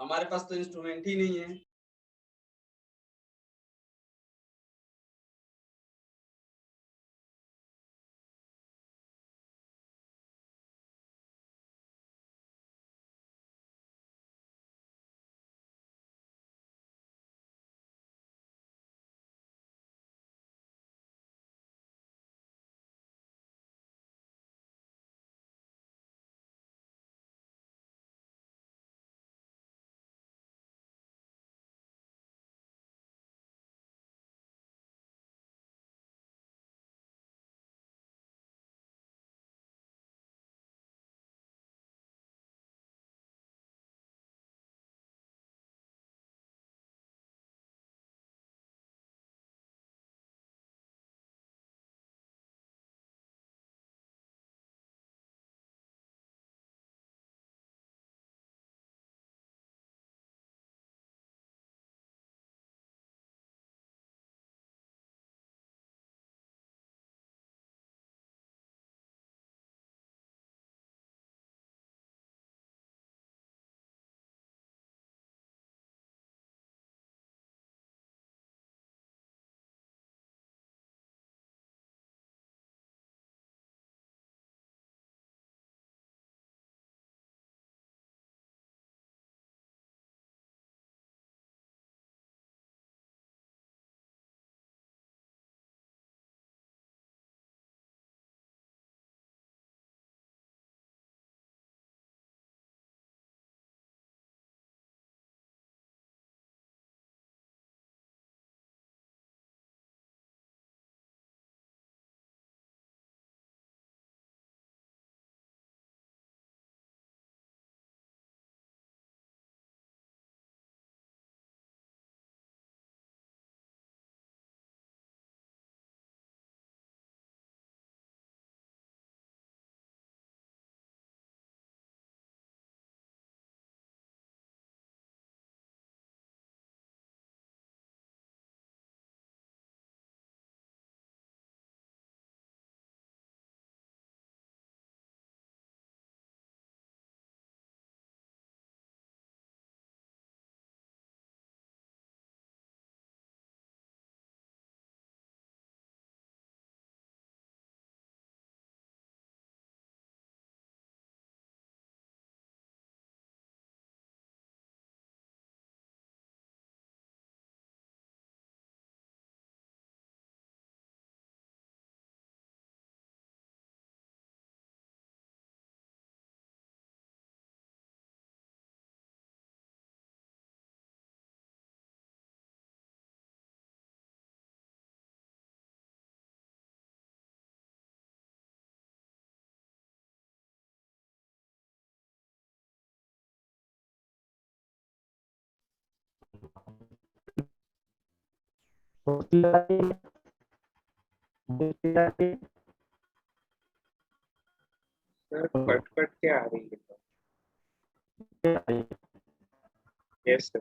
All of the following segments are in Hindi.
हमारे पास तो इंस्ट्रूमेंट ही नहीं है। सर कट कट के आ रही है। Yes sir.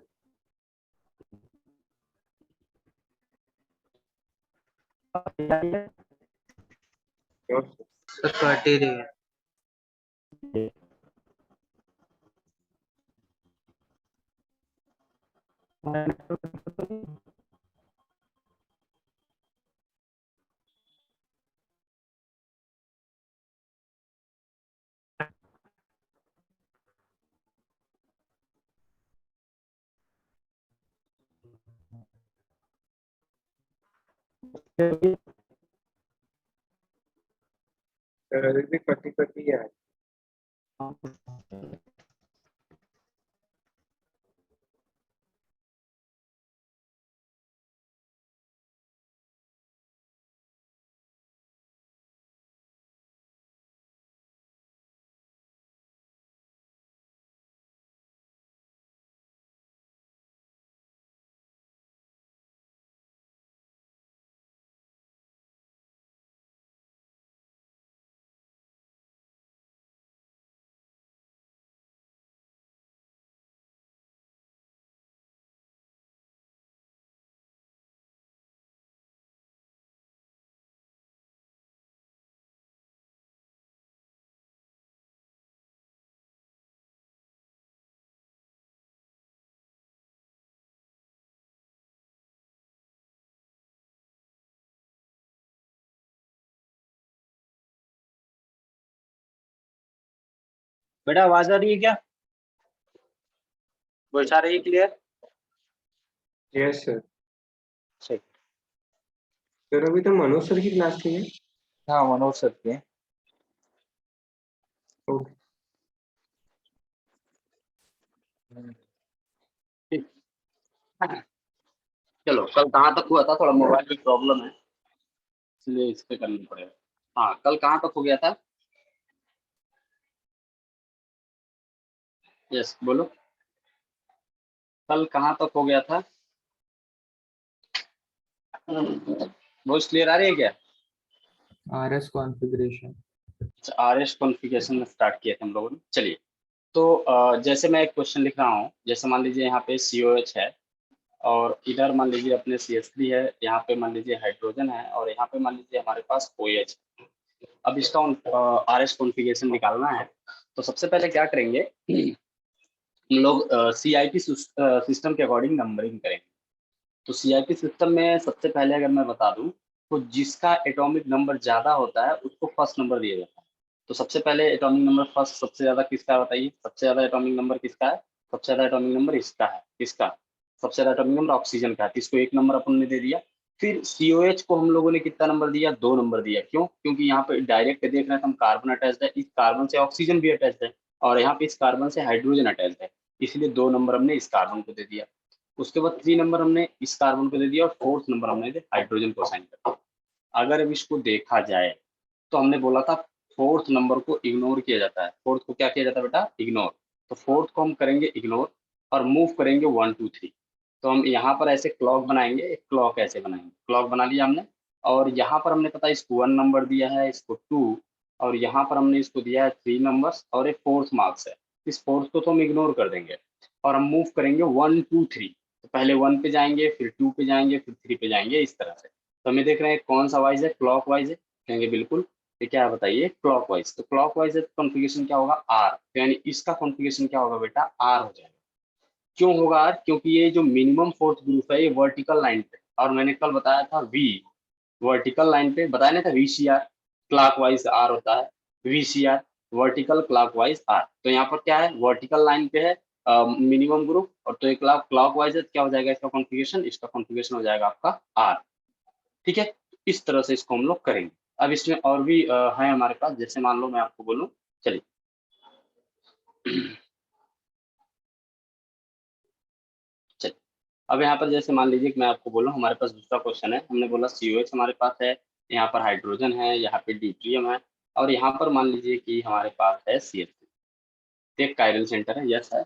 Sure sir. Sir cut ही रही है। सर अभी भी कटी कटी आ बेटा आवाज आ रही है क्या? वॉइस आ रही है क्लियर? Yes sir. ठीक। सर अभी तो मनोज सर की क्लास थी है। हाँ मनोज सर की है। ओके। ठीक। चलो कल कहाँ तक हुआ था, थोड़ा मोबाइल की प्रॉब्लम है इसलिए इस पे करना पड़ेगा। हाँ कल कहाँ तक हो गया था? यस बोलो, कल कहाँ तक हो गया था? वॉइस क्लियर आ रही है क्या? RS configuration. RS कॉन्फ़िगरेशन में स्टार्ट किया था हम लोगों ने। चलिए तो जैसे मैं एक क्वेश्चन लिख रहा हूँ, जैसे मान लीजिए यहाँ पे COH है और इधर मान लीजिए अपने CH3 है, यहाँ पे मान लीजिए हाइड्रोजन है और यहाँ पे मान लीजिए हमारे पास OH। अब इसका RS कॉन्फ़िगरेशन निकालना है तो सबसे पहले क्या करेंगे, हम लोग CIP सिस्टम के अकॉर्डिंग नंबरिंग करेंगे। तो CIP सिस्टम में सबसे पहले अगर मैं बता दूं तो जिसका एटॉमिक नंबर ज्यादा होता है उसको फर्स्ट नंबर दिया जाता है। तो सबसे पहले एटॉमिक नंबर फर्स्ट सबसे ज्यादा किसका है बताइए? सबसे ज्यादा एटॉमिक नंबर किसका है? सबसे ज्यादा एटॉमिक नंबर इसका है। किसका? सबसे ज्यादा एटॉमिक नंबर ऑक्सीजन का है, इसको 1 नंबर अपन ने दे दिया। फिर COH को हम लोगों ने कितना नंबर दिया? 2 नंबर दिया। क्यों? क्योंकि यहाँ पे डायरेक्ट देख रहे हैं हम कार्बन अटैच्ड है, इस कार्बन से ऑक्सीजन भी अटैच्ड है और यहाँ पे इस कार्बन से हाइड्रोजन अटैच्ड है, इसलिए 2 नंबर हमने इस कार्बन को दे दिया। उसके बाद 3 नंबर हमने इस कार्बन को दे दिया और 4th नंबर हमने हाइड्रोजन को असाइन कर दिया। अगर अब इसको देखा जाए तो हमने बोला था 4th नंबर को इग्नोर किया जाता है। 4th को क्या किया जाता है बेटा? इग्नोर। तो 4th को हम करेंगे इग्नोर और मूव करेंगे 1 2 3। तो हम यहाँ पर ऐसे क्लॉक बनाएंगे, एक क्लॉक ऐसे बनाएंगे, क्लॉक बना लिया हमने। और यहाँ पर हमने पता इसको 1 नंबर दिया है, इसको 2 और यहाँ पर हमने इसको दिया है 3 नंबर्स और एक 4th मार्क्स है। इस 4th को तो हम इग्नोर कर देंगे और हम मूव करेंगे 1 2 3। तो पहले 1 पे जाएंगे, फिर 2 पे जाएंगे, फिर 3 पे जाएंगे, इस तरह से। तो हमें देख रहे हैं कौन सा वाइज है? क्लॉक वाइज है। कहेंगे बिल्कुल, ये क्या है बताइए? Clock wise. तो क्लॉक वाइज कॉन्फ़िगरेशन क्या होगा? आर। तो यानी इसका कॉन्फ़िगरेशन क्या होगा बेटा? आर हो जाएगा। क्यों होगा आर? क्योंकि ये जो मिनिमम फोर्थ ग्रुप है ये वर्टिकल लाइन पे, और मैंने कल बताया था वी वर्टिकल लाइन पे बताया नहीं था, VCR क्लॉकवाइज आर होता है, VCR वर्टिकल क्लॉकवाइज आर। तो यहाँ पर क्या है? वर्टिकल लाइन पे है मिनिमम ग्रुप, और तो एक क्लॉकवाइज है, क्या हो जाएगा इसका कॉन्फ़िगरेशन? इसका कॉन्फ़िगरेशन हो जाएगा आपका आर। ठीक है, इस तरह से इसको हम लोग करेंगे। अब इसमें और भी है हमारे पास, जैसे मान लो मैं आपको बोलूँ, चलिए चलिए अब यहाँ पर जैसे मान लीजिए कि मैं आपको बोलूँ, हमारे पास दूसरा क्वेश्चन है। हमने बोला COH हमारे पास है, यहाँ पर हाइड्रोजन है, यहाँ पे ड्यूट्रियम है और यहाँ पर मान लीजिए कि हमारे पास है CH3। एक कायरल सेंटर है, यस है।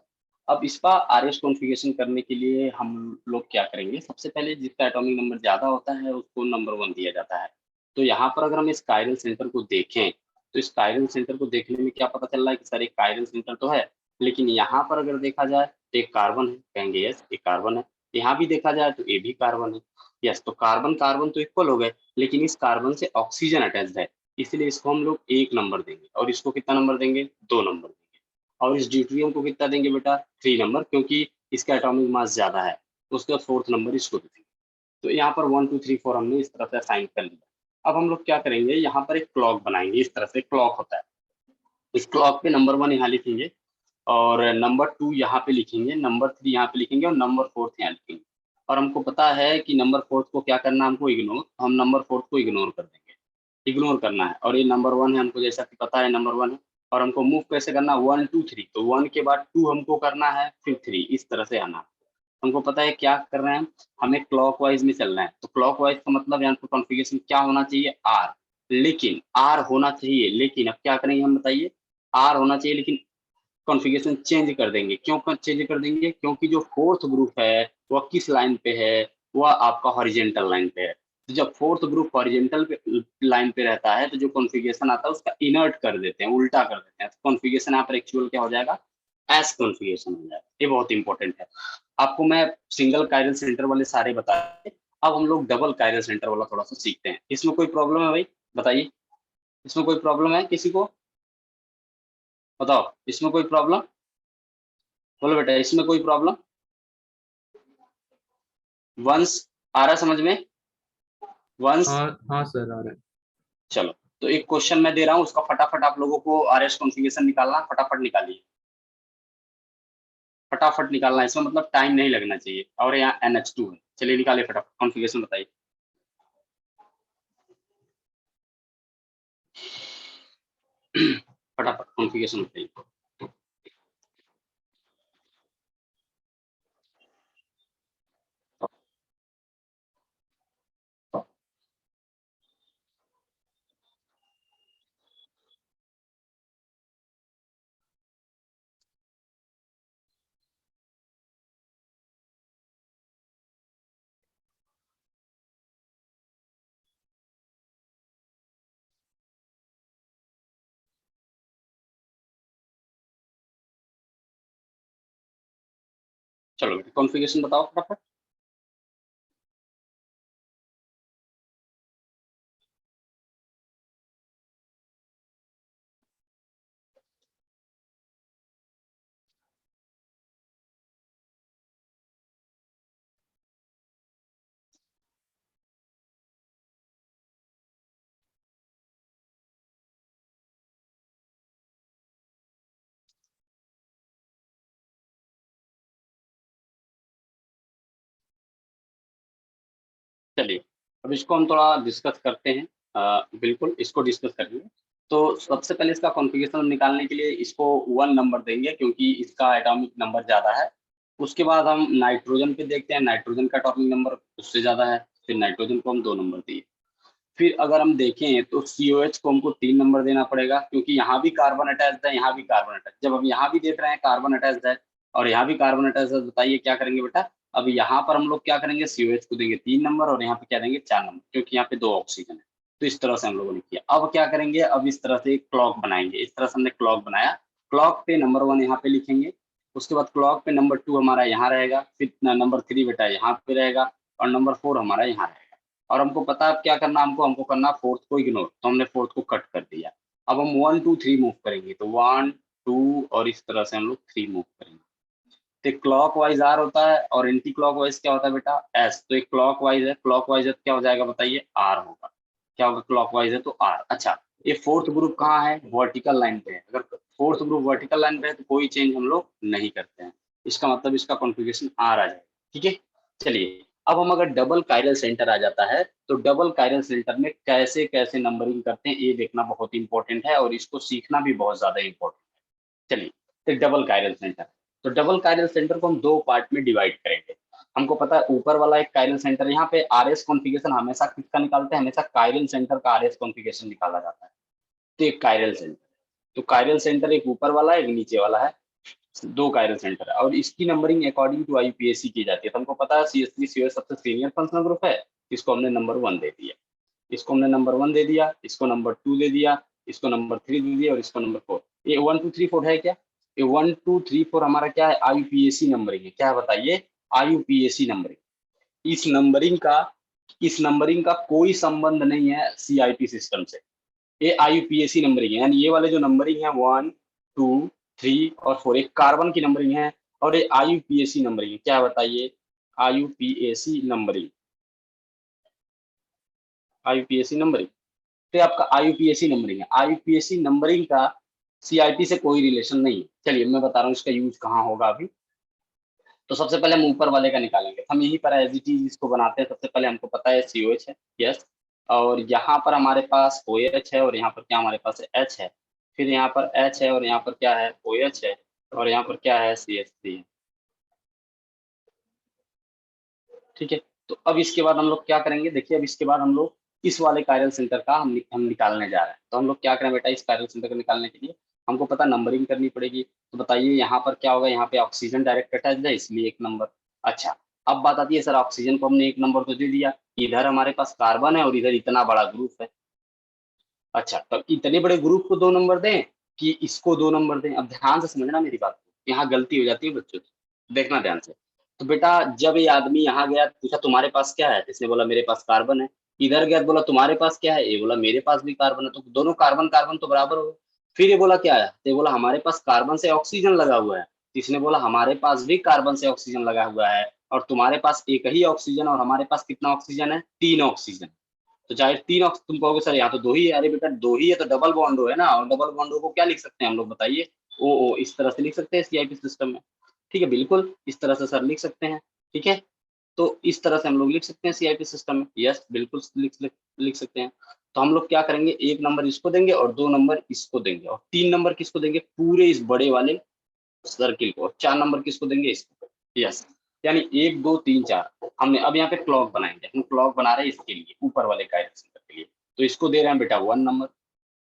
अब इसका RS कॉन्फ़िगरेशन करने के लिए हम लोग क्या करेंगे? सबसे पहले जिसका एटॉमिक नंबर ज्यादा होता है उसको नंबर 1 दिया जाता है। तो यहाँ पर अगर हम इस कायरल सेंटर को देखें तो इस कायरल सेंटर को देखने में क्या पता चल रहा है कि सर एक कायरल सेंटर तो है, लेकिन यहाँ पर अगर देखा जाए तो एक कार्बन है। कहेंगे यस एक कार्बन है। यहाँ भी देखा जाए तो ये भी कार्बन है। यस, तो कार्बन कार्बन तो इक्वल हो गए, लेकिन इस कार्बन से ऑक्सीजन अटैच्ड है, इसलिए इसको हम लोग 1 नंबर देंगे और इसको कितना नंबर देंगे? 2 नंबर देंगे। और इस ड्यूट्रियम को कितना देंगे बेटा? 3 नंबर, क्योंकि इसका एटॉमिक मास ज्यादा है। तो उसके बाद 4th नंबर इसको देंगे। तो यहाँ पर 1 2 3 4 हमने इस तरह से असाइन कर लिया। अब हम लोग क्या करेंगे? यहाँ पर एक क्लॉक बनाएंगे, इस तरह से क्लॉक होता है। इस क्लॉक पे नंबर 1 यहाँ लिखेंगे और नंबर 2 यहाँ पे लिखेंगे, नंबर 3 यहाँ पे लिखेंगे और नंबर 4th यहाँ लिखेंगे। और हमको पता है कि नंबर 4th को क्या करना है? हमको इग्नोर। हम नंबर 4th को इग्नोर कर देंगे, इग्नोर करना है। और ये नंबर 1 है, हमको जैसा कि पता है नंबर 1 है। और हमको मूव कैसे करना? 1 2 3। तो 1 के बाद 2 हमको करना है, फिर 3, इस तरह से आना। हमको पता है क्या कर रहे हैं, हमें क्लॉकवाइज में चलना है। तो क्लॉकवाइज का मतलब यहाँ पर कॉन्फ़िगरेशन क्या होना चाहिए? आर। लेकिन आर होना चाहिए, लेकिन अब क्या करेंगे हम बताइए? आर होना चाहिए लेकिन कॉन्फ़िगरेशन चेंज कर देंगे। क्यों चेंज कर देंगे? क्योंकि जो 4th ग्रुप है वह किस लाइन पे है? वह आपका हॉरिजेंटल लाइन पे है। तो जब 4th ग्रुप हॉरिजेंटल पे लाइन पे रहता है तो जो कॉन्फ़िगरेशन आता है उसका इनर्ट कर देते हैं, उल्टा कर देते हैं। तो कॉन्फ़िगरेशन यहाँ पर एक्चुअल क्या हो जाएगा? एस कॉन्फ़िगरेशन हो जाएगा। ये बहुत इंपॉर्टेंट है। आपको मैं सिंगल कायरल सेंटर वाले सारे बताए, अब हम लोग डबल कायरल सेंटर वाला थोड़ा सा सीखते हैं। इसमें कोई प्रॉब्लम है भाई? बताइए, इसमें कोई प्रॉब्लम है किसी को? बताओ, इसमें कोई प्रॉब्लम? बोलो बेटा, इसमें कोई प्रॉब्लम? वंश आ रहा समझ में? वंश? हाँ हाँ सर आ रहा है। चलो, तो एक क्वेश्चन मैं दे रहा हूँ, उसका फटाफट आप लोगों को RS कॉन्फ़िगरेशन निकालना, फटाफट निकालिए, फटाफट निकालना है, इसमें मतलब टाइम नहीं लगना चाहिए। और यहाँ NH2 है, चलिए निकालिए फटाफट, कॉन्फ़िगरेशन बताइए। फटाफट कॉन्फ़िगरेशन बताइए। चलो कॉन्फ़िगरेशन बताओ फटाफट। चलिए अब इसको हम थोड़ा डिस्कस करते हैं। बिल्कुल इसको डिस्कस करेंगे। तो सबसे पहले इसका कॉन्फ़िगरेशन निकालने के लिए इसको 1 नंबर देंगे, क्योंकि इसका एटॉमिक नंबर ज़्यादा है। उसके बाद हम नाइट्रोजन पे देखते हैं, नाइट्रोजन का एटॉमिक नंबर उससे ज़्यादा है, फिर नाइट्रोजन को हम 2 नंबर दिए। फिर अगर हम देखें तो COH को हमको 3 नंबर देना पड़ेगा, क्योंकि यहाँ भी कार्बन अटैच्ड है, यहाँ भी कार्बन अटैच्ड। जब हम यहाँ भी देख रहे हैं कार्बन अटैच्ड है और यहाँ भी कार्बन अटैच्ड है, बताइए क्या करेंगे बेटा। अब यहाँ पर हम लोग क्या करेंगे, COH को देंगे 3 नंबर और यहाँ पे क्या देंगे 4 नंबर, क्योंकि यहाँ पे 2 ऑक्सीजन है। तो इस तरह से हम लोगों ने किया। अब क्या करेंगे, अब इस तरह से एक क्लॉक बनाएंगे। इस तरह से हमने क्लॉक बनाया। क्लॉक पे नंबर 1 यहाँ पे लिखेंगे, उसके बाद क्लॉक पे नंबर 2 हमारा यहाँ रहेगा, फिर नंबर 3 बेटा यहाँ पे रहेगा और नंबर 4 हमारा यहाँ रहेगा। और हमको पता है अब क्या करना, हमको करना फोर्थ को इग्नोर, तो हमने फोर्थ को कट कर दिया। अब हम 1 2 3 मूव करेंगे, तो 1 2 और इस तरह से हम लोग 3 मूव करेंगे। तो क्लॉक वाइज R होता है और एंटी क्लॉक वाइज क्या होता है बेटा S। तो एक क्लॉक वाइज है, क्लॉक वाइज क्या हो जाएगा बताइए, R होगा। क्या होगा, क्लॉक वाइज है तो R। अच्छा, ये फोर्थ ग्रुप कहाँ है, वर्टिकल लाइन पे है। अगर फोर्थ ग्रुप वर्टिकल लाइन पे है तो कोई चेंज हम लोग नहीं करते हैं, इसका मतलब इसका कॉन्फ़िगरेशन R आ जाएगा। ठीक है, चलिए अब हम अगर डबल कायरल सेंटर आ जाता है तो डबल कायरल सेंटर में कैसे कैसे नंबरिंग करते हैं ये देखना बहुत इंपॉर्टेंट है और इसको सीखना भी बहुत ज्यादा इंपॉर्टेंट है। चलिए, तो डबल कायरल सेंटर, तो डबल कायरल सेंटर को हम 2 पार्ट में डिवाइड करेंगे। हमको पता है ऊपर वाला एक कायरल सेंटर, यहाँ पे RS कॉन्फ़िगरेशन हमेशा किसका निकालते हैं, हमेशा कायरल सेंटर का RS कॉन्फ़िगरेशन निकाला जाता है। तो एक कायरल सेंटर, तो कायरल सेंटर एक ऊपर वाला है, एक नीचे वाला है, 2 कायरल सेंटर है और इसकी नंबरिंग अकॉर्डिंग टू IUPAC की जाती है। तो हमको पता है CH3 COH सबसे सीनियर फंक्शनल ग्रुप है, इसको हमने नंबर 1 दे दिया, इसको हमने नंबर 1 दे दिया, इसको नंबर 2 दे दिया, इसको नंबर 3 दे दिया और इसको नंबर 4। ये 1 2 3 4 है क्या, ये 1 2 3 4 हमारा क्या है, IUPAC नंबरिंग है। क्या है बताइए, IUPAC नंबरिंग। इस नंबरिंग का कोई संबंध नहीं है CIP सिस्टम से, ये IUPAC नंबरिंग है। यानी ये वाले जो नंबरिंग है 1 2 3 और 4 एक कार्बन की नंबरिंग है और ये IUPAC नंबरिंग है। क्या बताइए, IUPAC नंबरिंग, IUPAC नंबरिंग। तो आपका IUPAC नंबरिंग है। IUPAC नंबरिंग का CIP से कोई रिलेशन नहीं है। चलिए मैं बता रहा हूँ इसका यूज कहाँ होगा अभी। तो सबसे पहले हम ऊपर वाले का निकालेंगे, हम यहीं पर एज इट इज इसको बनाते हैं। सबसे पहले हमको पता है COH है, यस, और यहाँ पर हमारे पास OH है और यहाँ पर क्या हमारे पास H है, फिर यहाँ पर H है और यहाँ पर क्या है OH है और यहाँ पर क्या है CH3 है। ठीक है, तो अब इसके बाद हम लोग क्या करेंगे, देखिए अब इसके बाद हम लोग इस वाले कायरल सेंटर का हम निकालने जा रहे हैं। तो हम लोग क्या करें बेटा, इस कायरल सेंटर को निकालने के लिए हमको पता नंबरिंग करनी पड़ेगी। तो बताइए यहाँ पर क्या होगा, यहाँ पे ऑक्सीजन डायरेक्ट अटैच है इसलिए 1 नंबर। अच्छा, अब बात आती है सर ऑक्सीजन को हमने 1 नंबर तो दे दिया, इधर हमारे पास कार्बन है और इधर इतना बड़ा ग्रुप है। अच्छा, तो इतने बड़े ग्रुप को 2 नंबर दें कि इसको 2 नंबर दें। अब ध्यान से समझना मेरी बात को, यहाँ गलती हो जाती है बच्चों की, देखना ध्यान से। तो बेटा जब ये आदमी यहाँ गया पूछा तुम्हारे पास क्या है, इसने बोला मेरे पास कार्बन है। इधर गया बोला तुम्हारे पास क्या है, ये बोला मेरे पास भी कार्बन है। तो दोनों कार्बन कार्बन तो बराबर हो गए। फिर ये बोला क्या है, तो ये बोला हमारे पास कार्बन से ऑक्सीजन लगा हुआ है। इसने बोला हमारे पास भी कार्बन से ऑक्सीजन लगा हुआ है और तुम्हारे पास एक ही ऑक्सीजन और हमारे पास कितना ऑक्सीजन है, 3 ऑक्सीजन। तो चाहे तीन तुम कहोगे सर यहाँ तो दो ही है, अरे बेटा दो ही है तो डबल बॉन्ड है ना, और डबल बॉन्ड को क्या लिख सकते हैं हम लोग बताइए, ओ इस तरह से लिख सकते हैं सीआईपी सिस्टम में। ठीक है, बिल्कुल इस तरह से सर लिख सकते हैं। ठीक है, तो इस तरह से हम लोग लिख सकते हैं सीआईपी सिस्टम में, यस बिल्कुल लिख सकते हैं। तो हम लोग क्या करेंगे, एक नंबर इसको देंगे और दो नंबर इसको देंगे, और तीन नंबर किसको देंगे, पूरे इस बड़े वाले सर्किल को, और चार नंबर किसको देंगे, इसको। यस, यानी 1 2 3 4 हमने अब यहाँ पे क्लॉक बनाएंगे, हम क्लॉक बना रहे हैं इसके लिए, ऊपर वाले कायरल सेंटर के लिए। तो इसको दे रहे हैं बेटा 1 नंबर,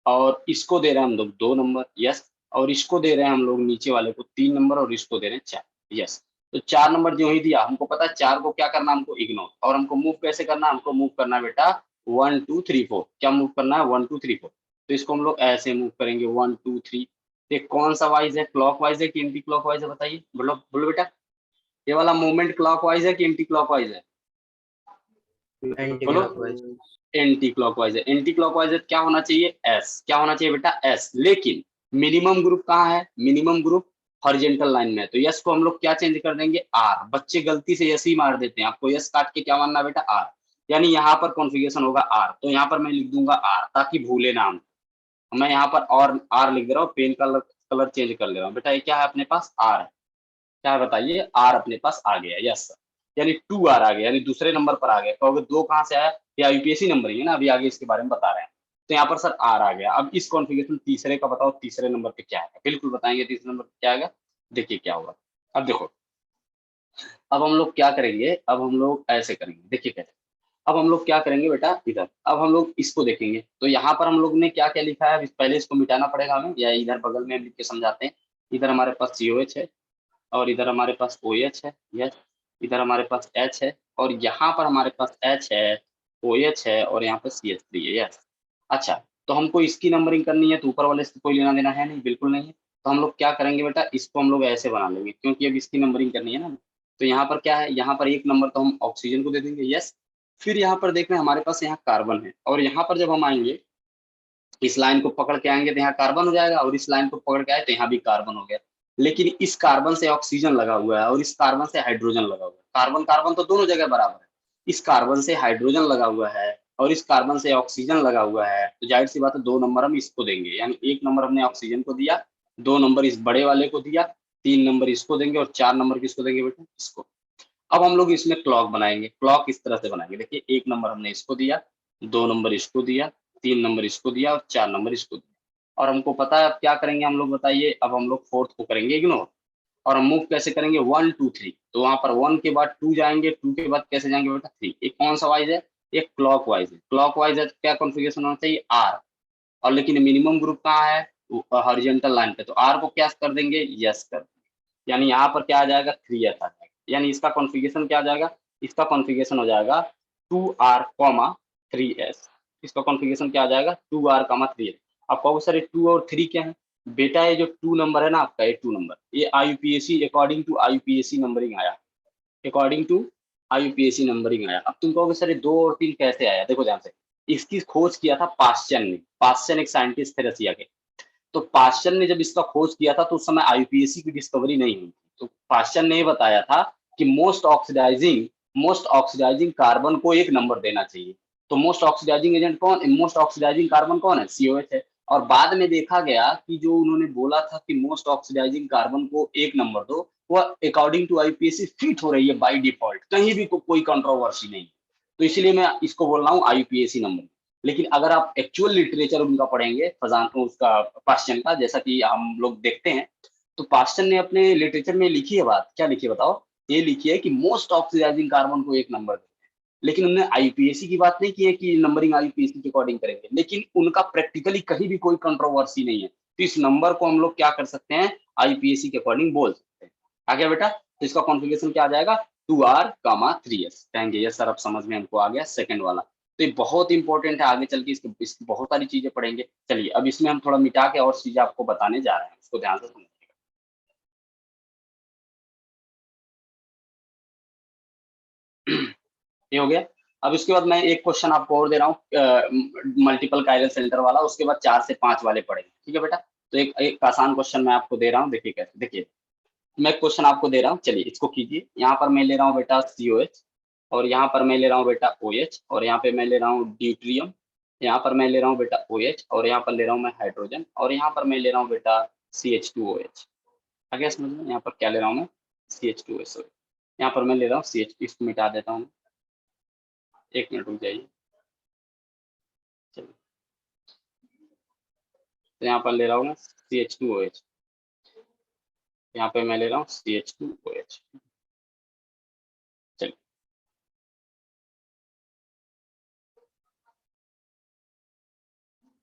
और इसको दे रहे हैं हम लोग 2 नंबर, यस, और इसको दे रहे हैं हम लोग नीचे वाले को 3 नंबर, और इसको दे रहे हैं 4, यस। तो 4 नंबर जो ही दिया, हमको पता है 4 को क्या करना, हमको इग्नोर, और हमको मूव कैसे करना, हमको मूव करना है बेटा 1 2 3 4, क्या मूव करना है 1 2 3 4। तो इसको हम लोग ऐसे मूव करेंगे 1 2 3। ये कौन सा वाइज है, क्लॉक वाइज है कि एंटी क्लॉक वाइज है, बताइए, बोलो बोलो बेटा, ये वाला मूवमेंट क्लॉक वाइज है कि एंटी क्लॉक वाइज है, बोलो। एंटी क्लॉकवाइज है, एंटी क्लॉकवाइज है, क्या होना चाहिए एस, क्या होना चाहिए बेटा एस, लेकिन मिनिमम ग्रुप कहाँ है, मिनिमम ग्रुप हॉरिजॉन्टल लाइन में है, तो यस को हम लोग क्या चेंज कर देंगे आर, बच्चे गलती से यस ही मार देते हैं, आपको यस काट के क्या मानना बेटा आर, यानी यहाँ पर कॉन्फ़िगरेशन होगा आर, तो यहाँ पर मैं लिख दूंगा आर ताकि भूले ना हम, मैं यहाँ पर और आर लिख दे रहा हूँ, पेन का कलर चेंज कर ले रहा हूँ बेटा, ये क्या है अपने पास आर है, क्या है बताइए आर अपने पास आ गया, यस सर, यानी 2 आर आ गया, यानी दूसरे नंबर पर आ गया, कहोगे 2 कहाँ से आया, या यूपीएससी नंबर ही है ना, अभी आगे इसके बारे में बता रहे हैं। तो यहाँ पर सर आर आ गया, अब इस कॉन्फ़िगरेशन तीसरे का बताओ, तीसरे नंबर पे क्या है, बिल्कुल बताएंगे तीसरे नंबर पे क्या आएगा, देखिए क्या होगा। अब देखो, अब हम लोग क्या करेंगे, अब हम लोग ऐसे करेंगे, देखिए कैसे, अब हम लोग क्या करेंगे बेटा इधर, अब हम लोग इसको देखेंगे, तो यहाँ पर हम लोग ने क्या क्या लिखा है, पहले इसको मिटाना पड़ेगा हमें, या इधर बगल में लिख के समझाते हैं। इधर हमारे पास COH है, और इधर हमारे पास OH है, यस, इधर हमारे पास H है, और यहाँ पर हमारे पास H है, OH है, और यहाँ पर CH3 है, यस। अच्छा, तो हमको इसकी नंबरिंग करनी है, तो ऊपर वाले से कोई लेना देना है नहीं, बिल्कुल नहीं है। तो हम लोग क्या करेंगे बेटा, इसको हम लोग ऐसे बना लेंगे, क्योंकि अब इसकी नंबरिंग करनी है ना। तो यहाँ पर क्या है, यहाँ पर एक नंबर तो हम ऑक्सीजन को दे देंगे, यस। फिर यहाँ पर देख रहे हैं हमारे पास यहाँ कार्बन है, और यहाँ पर जब हम आएंगे, इस लाइन को पकड़ के आएंगे तो यहाँ कार्बन हो जाएगा, और इस लाइन को पकड़ के आए तो यहाँ भी कार्बन हो गया, लेकिन इस कार्बन से ऑक्सीजन लगा हुआ है, और इस कार्बन से हाइड्रोजन लगा हुआ है, कार्बन कार्बन तो दोनों जगह बराबर है, इस कार्बन से हाइड्रोजन लगा हुआ है और इस कार्बन से ऑक्सीजन लगा हुआ है, तो जाहिर सी बात है 2 नंबर हम इसको देंगे, यानी 1 नंबर हमने ऑक्सीजन को दिया, 2 नंबर इस बड़े वाले को दिया, 3 नंबर इसको देंगे, और 4 नंबर किसको देंगे बेटा, इसको। अब हम लोग इसमें क्लॉक बनाएंगे, क्लॉक इस तरह से बनाएंगे, देखिए 1 नंबर हमने इसको दिया, 2 नंबर इसको दिया, 3 नंबर इसको दिया, और 4 नंबर इसको दिया, और हमको पता है अब क्या करेंगे हम लोग बताइए, अब हम लोग फोर्थ को करेंगे इग्नोर, और हम मूव कैसे करेंगे 1 2 3, तो वहां पर 1 के बाद 2 जाएंगे, 2 के बाद कैसे जाएंगे बेटा 3, एक कौन सा वाइज है, एक क्लॉक वाइज है, क्लॉक वाइज है, क्या कॉन्फ़िगरेशन होना चाहिए आर, और लेकिन मिनिमम ग्रुप कहाँ है, हॉरिजॉन्टल लाइन पे, तो आर को क्या कर देंगे, यस कर देंगे, यानी यहाँ पर क्या आ जाएगा 3s आ जाएगा, यानी इसका कॉन्फ़िगरेशन क्या आ जाएगा, इसका कॉन्फ़िगरेशन हो जाएगा 2r, 3s, इसका कॉन्फ़िगरेशन क्या आ जाएगा 2r, 3s। आप कहोगे सर ये 2 और 3 क्या है, बेटा ये जो 2 नंबर है ना आपका, ये 2 नंबर, ये IUPAC according to IUPAC numbering आया, अकॉर्डिंग टू IUPAC नंबरिंग आया। अब तुम कहोगे सर ये 2 और 3 कैसे आया, देखो ध्यान से, इसकी खोज किया था पाश्चन ने, पाश्चन एक साइंटिस्ट थे रसिया के, तो पाश्चन ने जब इसका खोज किया था तो उस समय IUPAC की डिस्कवरी नहीं हुई थी, तो पाश्चन ने बताया था कि मोस्ट ऑक्सीडाइजिंग कार्बन को 1 नंबर देना चाहिए, तो मोस्ट ऑक्सीडाइजिंग एजेंट कौन, मोस्ट ऑक्सीडाइजिंग कार्बन कौन है, COH है, और बाद में देखा गया कि जो उन्होंने बोला था कि मोस्ट ऑक्सीडाइजिंग कार्बन को 1 नंबर दो, वो अकॉर्डिंग टू IUPAC फिट हो रही है बाय डिफॉल्ट, कहीं भी कोई कंट्रोवर्सी नहीं, तो इसलिए मैं इसको बोल रहा हूँ IUPAC नंबर। लेकिन अगर आप एक्चुअल लिटरेचर उनका पढ़ेंगे फजान उसका पाश्चन का, जैसा कि हम लोग देखते हैं, तो पाश्चन ने अपने लिटरेचर में लिखी है बात, क्या लिखी है बताओ, ये लिखी है कि मोस्ट ऑक्सीडाइजिंग कार्बन को 1 नंबर देते हैं, लेकिन उन्होंने IUPAC की बात नहीं की है कि नंबरिंग IUPAC के अकॉर्डिंग करेंगे, लेकिन उनका प्रैक्टिकली कहीं भी कोई कंट्रोवर्सी नहीं है, तो इस नंबर को हम लोग क्या कर सकते हैं IUPAC के अकॉर्डिंग बोल सकते हैं। आ गया बेटा, तो इसका कॉन्फ़िगरेशन क्या आ जाएगा 2r, 3s, कहेंगे यस सर अब समझ में हमको आ गया सेकंड वाला, तो ये बहुत इंपॉर्टेंट है, आगे चल के इसकी बहुत सारी चीजें पढ़ेंगे। चलिए अब इसमें हम थोड़ा मिटा के और चीजें आपको बताने जा रहे हैं, उसको ध्यान से समझिएगा। ये हो गया। अब इसके बाद मैं एक क्वेश्चन आपको और दे रहा हूँ मल्टीपल कायरल सेंटर वाला, उसके बाद 4 से 5 वाले पढ़ेंगे, ठीक है बेटा। तो एक आसान क्वेश्चन मैं आपको दे रहा हूँ, देखिए कैसे, देखिए मैं क्वेश्चन आपको दे रहा हूँ, चलिए इसको कीजिए। यहाँ पर मैं ले रहा हूँ बेटा COH, और यहाँ पर मैं ले रहा हूँ बेटा OH, और यहाँ पे मैं ले रहा हूँ ड्यूट्रियम, यहाँ पर मैं ले रहा हूँ बेटा OH, और यहाँ पर ले रहा हूँ मैं हाइड्रोजन, और यहाँ पर मैं ले रहा हूँ बेटा CH2OH। आगे समझ में, यहाँ पर क्या ले रहा हूँ मैं CH2SO, यहाँ पर मैं ले रहा हूँ CH, इसको मिटा देता हूँ, 1 मिनट रुक जाइए। चलिए, तो यहाँ पर ले रहा हूँ मैं CH2OH, यहाँ पे मैं ले रहा हूँ CH2OH। चलिए,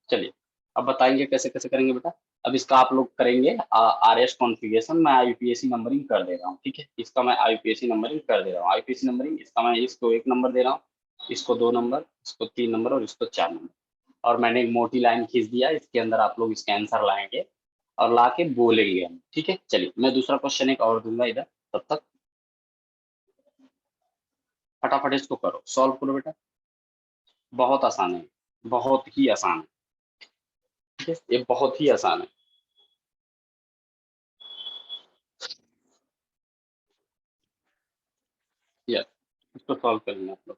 चलिए अब बताएंगे कैसे कैसे करेंगे बेटा। अब इसका आप लोग करेंगे RS कॉन्फ़िगरेशन, मैं IUPAC नंबरिंग कर दे रहा हूँ, ठीक है। इसका मैं IUPAC नंबरिंग कर दे रहा हूँ, IUPAC नंबरिंग इसका मैं इसको 1 नंबर दे रहा हूँ, इसको 2 नंबर, इसको 3 नंबर और इसको 4 नंबर। और मैंने एक मोटी लाइन खींच दिया, इसके अंदर आप लोग इसके आंसर लाएंगे और ला के बोलेंगे हम, ठीक है। चलिए मैं दूसरा क्वेश्चन एक और दूंगा इधर, तब तक फटाफट इसको करो, सॉल्व करो बेटा। बहुत आसान है, बहुत ही आसान है, ठीक है, ये बहुत ही आसान है। यस, इसको सॉल्व कर लेना आप लोग।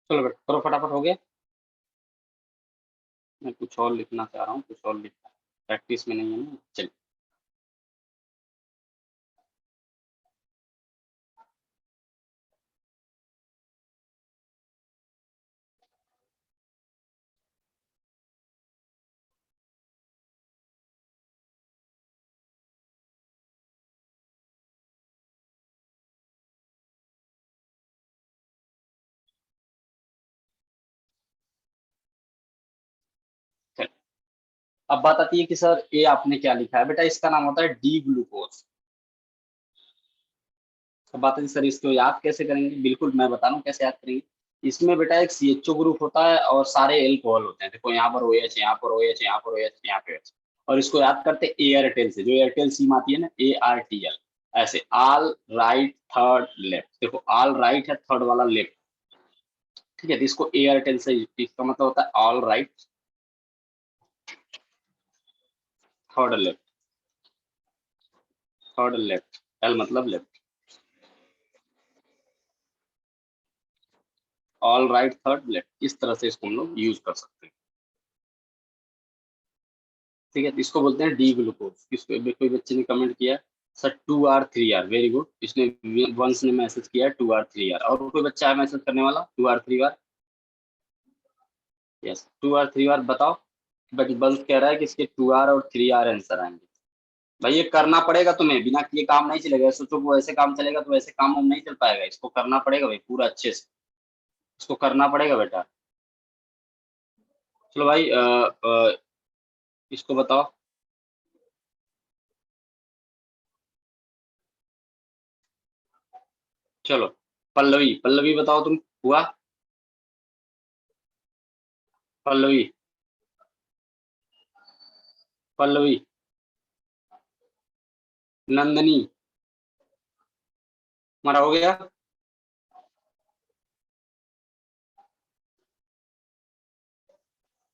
चलो बेटा करो फटाफट, हो गया। मैं कुछ और लिखना चाह रहा हूँ, कुछ और लिखना प्रैक्टिस में नहीं है ना। चलिए, चलिए अब बात आती है कि सर ये आपने क्या लिखा है बेटा, इसका नाम होता है डी ग्लूकोज। अब बात है सर इसको याद कैसे करेंगे, बिल्कुल मैं बता रहा हूँ कैसे याद करेंगे। इसमें बेटा एक CHO ग्रुप होता है और सारे एल्कोहल होते हैं, देखो यहाँ पर OH, यहाँ पर OH, यहाँ पर OH, यहाँ पे OH, और इसको याद करते एयरटेल से, जो एयरटेल सिम आती है ना, ARTL, ऐसे ऑल राइट थर्ड लेफ्ट, देखो ऑल राइट है, थर्ड वाला लेफ्ट, ठीक है। तो इसको एयरटेल से, इसका मतलब होता है all right third left, third left, L मतलब left, all right third left, इस तरह से इसको हम लोग यूज कर सकते हैं, ठीक है। तो इसको बोलते हैं डी ग्लूकोज। इसको कोई बच्चे ने कमेंट किया sir 2R 3R, very good, इसने वंश ने मैसेज किया 2R 3R, और कोई बच्चा है मैसेज करने वाला 2R 3R? Yes, 2R 3R बताओ। बट वंश कह रहा है कि इसके 2R और 3R आंसर आएंगे। भाई ये करना पड़ेगा तुम्हें, बिना किए काम नहीं चलेगा। सोचो वो ऐसे काम चलेगा तो ऐसे काम नहीं चल पाएगा, इसको करना पड़ेगा भाई पूरा अच्छे से, इसको करना पड़ेगा बेटा। चलो भाई इसको बताओ। चलो पल्लवी, पल्लवी बताओ तुम, हुआ? पल्लवी, पल्लवी, नंदनी, हमारा हो गया।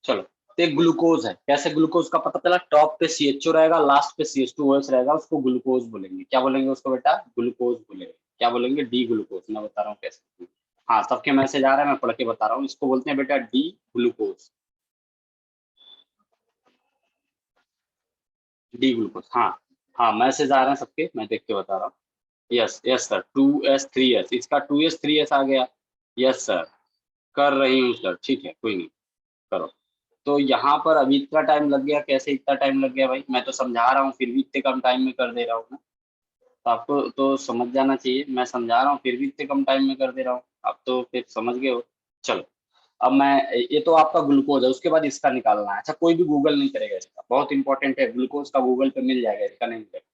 चलो, तो एक ग्लूकोज है, कैसे ग्लूकोज का पता चला, टॉप पे CHO रहेगा, लास्ट पे CH2OH रहेगा, उसको ग्लूकोज बोलेंगे। क्या बोलेंगे उसको बेटा? ग्लूकोज बोलेंगे। क्या बोलेंगे? D glucose. मैं बता रहा हूँ कैसे। हाँ, सबके मैसेज आ रहा है, मैं पढ़ के बता रहा हूँ। इसको बोलते हैं बेटा डी ग्लूकोज, डी ग्लूकोज। हाँ हाँ, मैसेज आ रहे हैं सबके, मैं देख के बता रहा हूँ। Yes yes sir, 2S 3S, इसका 2S 3S आ गया। यस सर, कर रही हूँ सर, ठीक है, कोई नहीं, करो। तो यहाँ पर अभी इतना टाइम लग गया, कैसे इतना टाइम लग गया भाई? मैं तो समझा रहा हूँ फिर भी इतने कम टाइम में कर दे रहा हूँ ना, तो आपको तो समझ जाना चाहिए। मैं समझा रहा हूँ फिर भी इतने कम टाइम में कर दे रहा हूँ, आप तो फिर समझ गए हो। चलो अब मैं, ये तो आपका ग्लूकोज है, उसके बाद इसका निकालना है। अच्छा, कोई भी गूगल नहीं करेगा इसका, बहुत इंपॉर्टेंट है, ग्लूकोज का गूगल पे मिल जाएगा, इसका नहीं मिलेगा।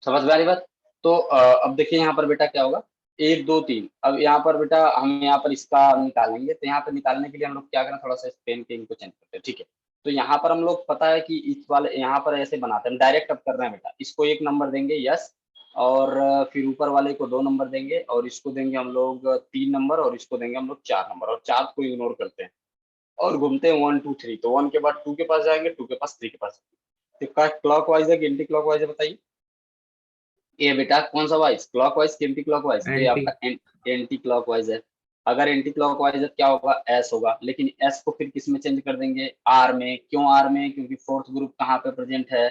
समझ में आ रही बात? तो अब देखिए यहाँ पर बेटा क्या होगा, 1 2 3। अब यहाँ पर बेटा हम यहाँ पर इसका निकालेंगे, तो यहाँ पर निकालने के लिए हम लोग क्या करें, थोड़ा सा इस पेन के इनको चेंज करते हैं, ठीक है। तो यहाँ पर हम लोग पता है कि इस वाले यहाँ पर ऐसे बनाते हैं, डायरेक्ट अब कर रहे हैं बेटा, इसको 1 नंबर देंगे यस, और फिर ऊपर वाले को 2 नंबर देंगे, और इसको देंगे हम लोग 3 नंबर, और इसको देंगे हम लोग 4 नंबर, और 4 को इग्नोर करते हैं और घूमते हैं 1 2 3। तो 1 के बाद 2 के पास जाएंगे, 2 के पास 3 के पास। तो क्लॉक वाइज है कि एंटी क्लॉक वाइज है बताइए? ये बेटा कौन सा वाइज, क्लॉक वाइज कि एंटी क्लॉक वाइज? ये एंटी। आपका एंटी क्लॉक वाइज है। अगर एंटी क्लॉक वाइज है क्या होगा, एस होगा, लेकिन एस को फिर किस में चेंज कर देंगे, आर में। क्यों आर में? क्योंकि फोर्थ ग्रुप कहाँ पे प्रेजेंट है,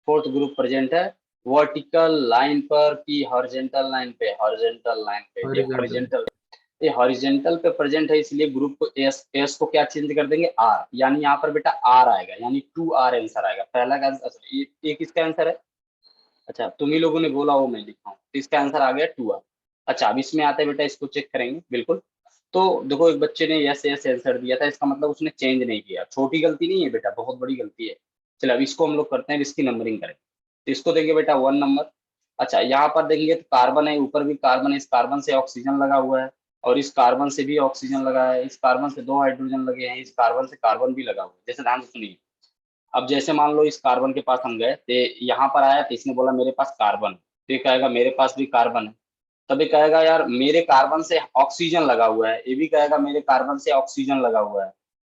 फोर्थ ग्रुप प्रेजेंट है वर्टिकल लाइन पर कि हॉरिजॉन्टल लाइन पे? हॉरिजॉन्टल लाइन पे, ये हॉरिजॉन्टल। हॉरिजॉन्टल, ये हॉरिजॉन्टल पे प्रेजेंट है, इसलिए ग्रुप को एस, एस को क्या चेंज कर देंगे, आर। यानी यहाँ पर बेटा आर आएगा, यानी 2R आंसर आएगा। पहला का आंसर, ये किसका आंसर है? अच्छा, तुम ही लोगों ने बोला वो मैं लिखा हूँ, तो इसका आंसर आ गया 2R। अच्छा, अब इसमें आते हैं बेटा, इसको चेक करेंगे बिल्कुल। तो देखो, एक बच्चे ने यस यस आंसर दिया था, इसका मतलब उसने चेंज नहीं किया। छोटी गलती नहीं है बेटा, बहुत बड़ी गलती है। चलो अब इसको हम लोग करते हैं, इसकी नंबरिंग करें। तो इसको देंगे बेटा 1 नंबर। अच्छा, यहाँ पर देखेंगे तो कार्बन है, ऊपर भी कार्बन है, इस कार्बन से ऑक्सीजन लगा हुआ है, और इस कार्बन से भी ऑक्सीजन लगा है, इस कार्बन से 2 हाइड्रोजन लगे हैं, इस कार्बन से कार्बन भी लगा हुआ है। जैसे ध्यान से सुनिए, अब जैसे मान लो इस कार्बन के पास हम गए, तो यहाँ पर आया, तो इसने बोला मेरे पास कार्बन है, तो ये कहेगा मेरे पास भी कार्बन है। तभी कहेगा यार मेरे कार्बन से ऑक्सीजन लगा हुआ है, ये भी कहेगा मेरे कार्बन से ऑक्सीजन लगा हुआ है।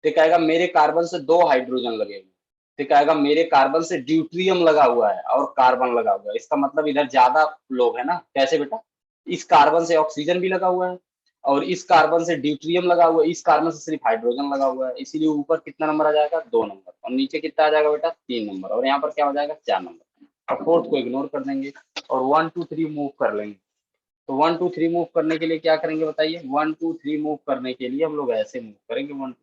तो कहेगा मेरे कार्बन से 2 हाइड्रोजन लगे हुए हैं। तो कहेगा मेरे कार्बन से ड्यूट्रियम लगा हुआ है और कार्बन लगा हुआ है। इसका मतलब इधर ज्यादा लोग है ना। कैसे बेटा? इस कार्बन से ऑक्सीजन भी लगा हुआ है, और इस कार्बन से ड्यूट्रियम लगा हुआ है, इस कार्बन से सिर्फ हाइड्रोजन लगा हुआ है, इसीलिए ऊपर कितना नंबर आ जाएगा, 2 नंबर, और नीचे कितना आ जाएगा बेटा, 3 नंबर, और यहाँ पर क्या हो जाएगा, 4 नंबर। और फोर्थ को इग्नोर कर देंगे और 1 2 3 मूव कर लेंगे। तो 1 2 3 मूव करने के लिए क्या करेंगे बताइए? 1 2 3 मूव करने के लिए हम लोग ऐसे मूव करेंगे, 1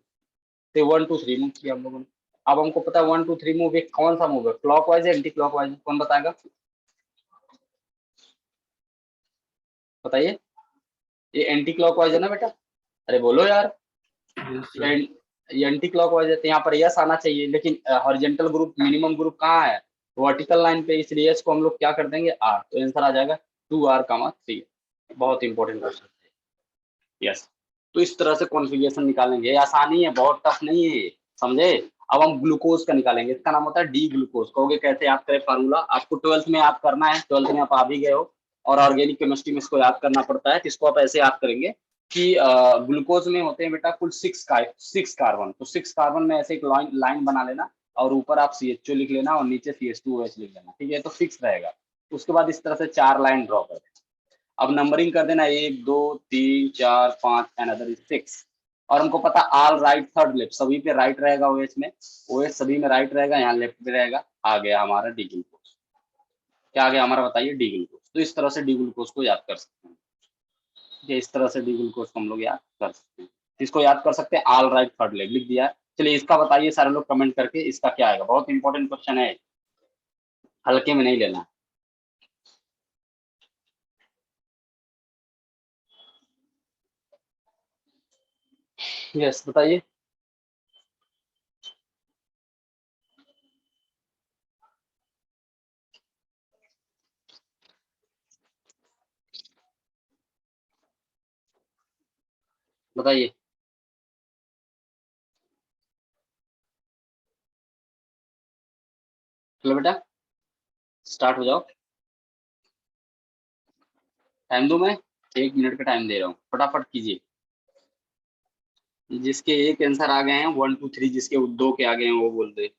तो 1 2 3 मूव किया हम लोगों ने। अब हमको पता है 1 2 3 मूव एक कौन सा मूव है, क्लॉक वाइज है एंटी क्लॉक वाइज, कौन बताएगा बताइए? ये एंटी क्लॉक वाइज है ना बेटा? अरे बोलो यार। Yes sir. ये एंटी क्लॉकवाइज है, तो यहाँ पर यस आना चाहिए, लेकिन हॉरिजॉन्टल ग्रुप मिनिमम ग्रुप कहाँ है, वर्टिकल लाइन पे, इसलिए यस को हम लोग क्या कर देंगे, आर। तो आंसर आ जाएगा 2R, 3। बहुत इंपॉर्टेंट क्वेश्चन है। यस, तो इस तरह से कॉन्फ़िगरेशन निकालेंगे, ये आसानी है, बहुत टफ नहीं है ये, समझे? अब हम ग्लूकोज का निकालेंगे, इसका नाम होता है डी ग्लूकोज। कहोगे कैसे याद करें फार्मूला? आपको 12th में याद करना है, 12th में आप आ भी गए हो, और ऑर्गेनिक केमिस्ट्री में इसको याद करना पड़ता है। तो इसको आप ऐसे याद करेंगे कि ग्लूकोज में होते हैं बेटा कुल 6 कार्बन। तो 6 कार्बन में ऐसे एक लाइन बना लेना, और ऊपर आप CHO लिख लेना, और नीचे CH2OH लिख लेना, ठीक है? तो 6 रहेगा। उसके बाद इस तरह से 4 लाइन ड्रॉ कर देना। अब नंबरिंग कर देना, 1 2 3 4 5 अनदर इज 6। और हमको पता ऑल राइट थर्ड लेफ्ट, सभी पे राइट रहेगा, OH में, OH सभी में राइट रहेगा, यहाँ लेफ्ट पे रहेगा। आ गया हमारा डी ग्लूकोज। क्या आ गया हमारा बताइए? D glucose. तो इस तरह से डी ग्लूकोज को याद कर सकते हैं, कि इस तरह से डी ग्लूकोज को हम लोग याद कर सकते हैं। इसको याद कर सकते हैं, ऑल राइट थर्ड लेग लिख दिया है। चलिए इसका बताइए सारे लोग कमेंट करके, इसका क्या आएगा? बहुत इंपॉर्टेंट क्वेश्चन है, हल्के में नहीं लेना। यस बताइए। बताइए। चलो बेटा स्टार्ट हो जाओ। टाइम दूं मैं? 1 मिनट का टाइम दे रहा हूँ, फटाफट कीजिए। जिसके एक आंसर आ गए हैं 1 2 3, जिसके 2 के आ गए हैं वो बोल दे।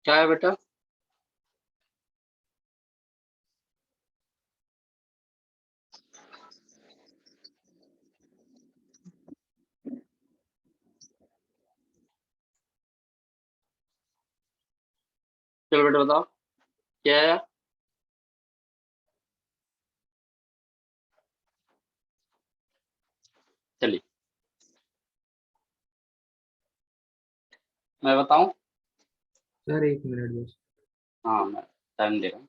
क्या है बेटा? चलो बेटा बताओ क्या है। चलिए मैं बताऊं। सर 1 मिनट बस। हाँ मैं टाइम दे रहा हूँ।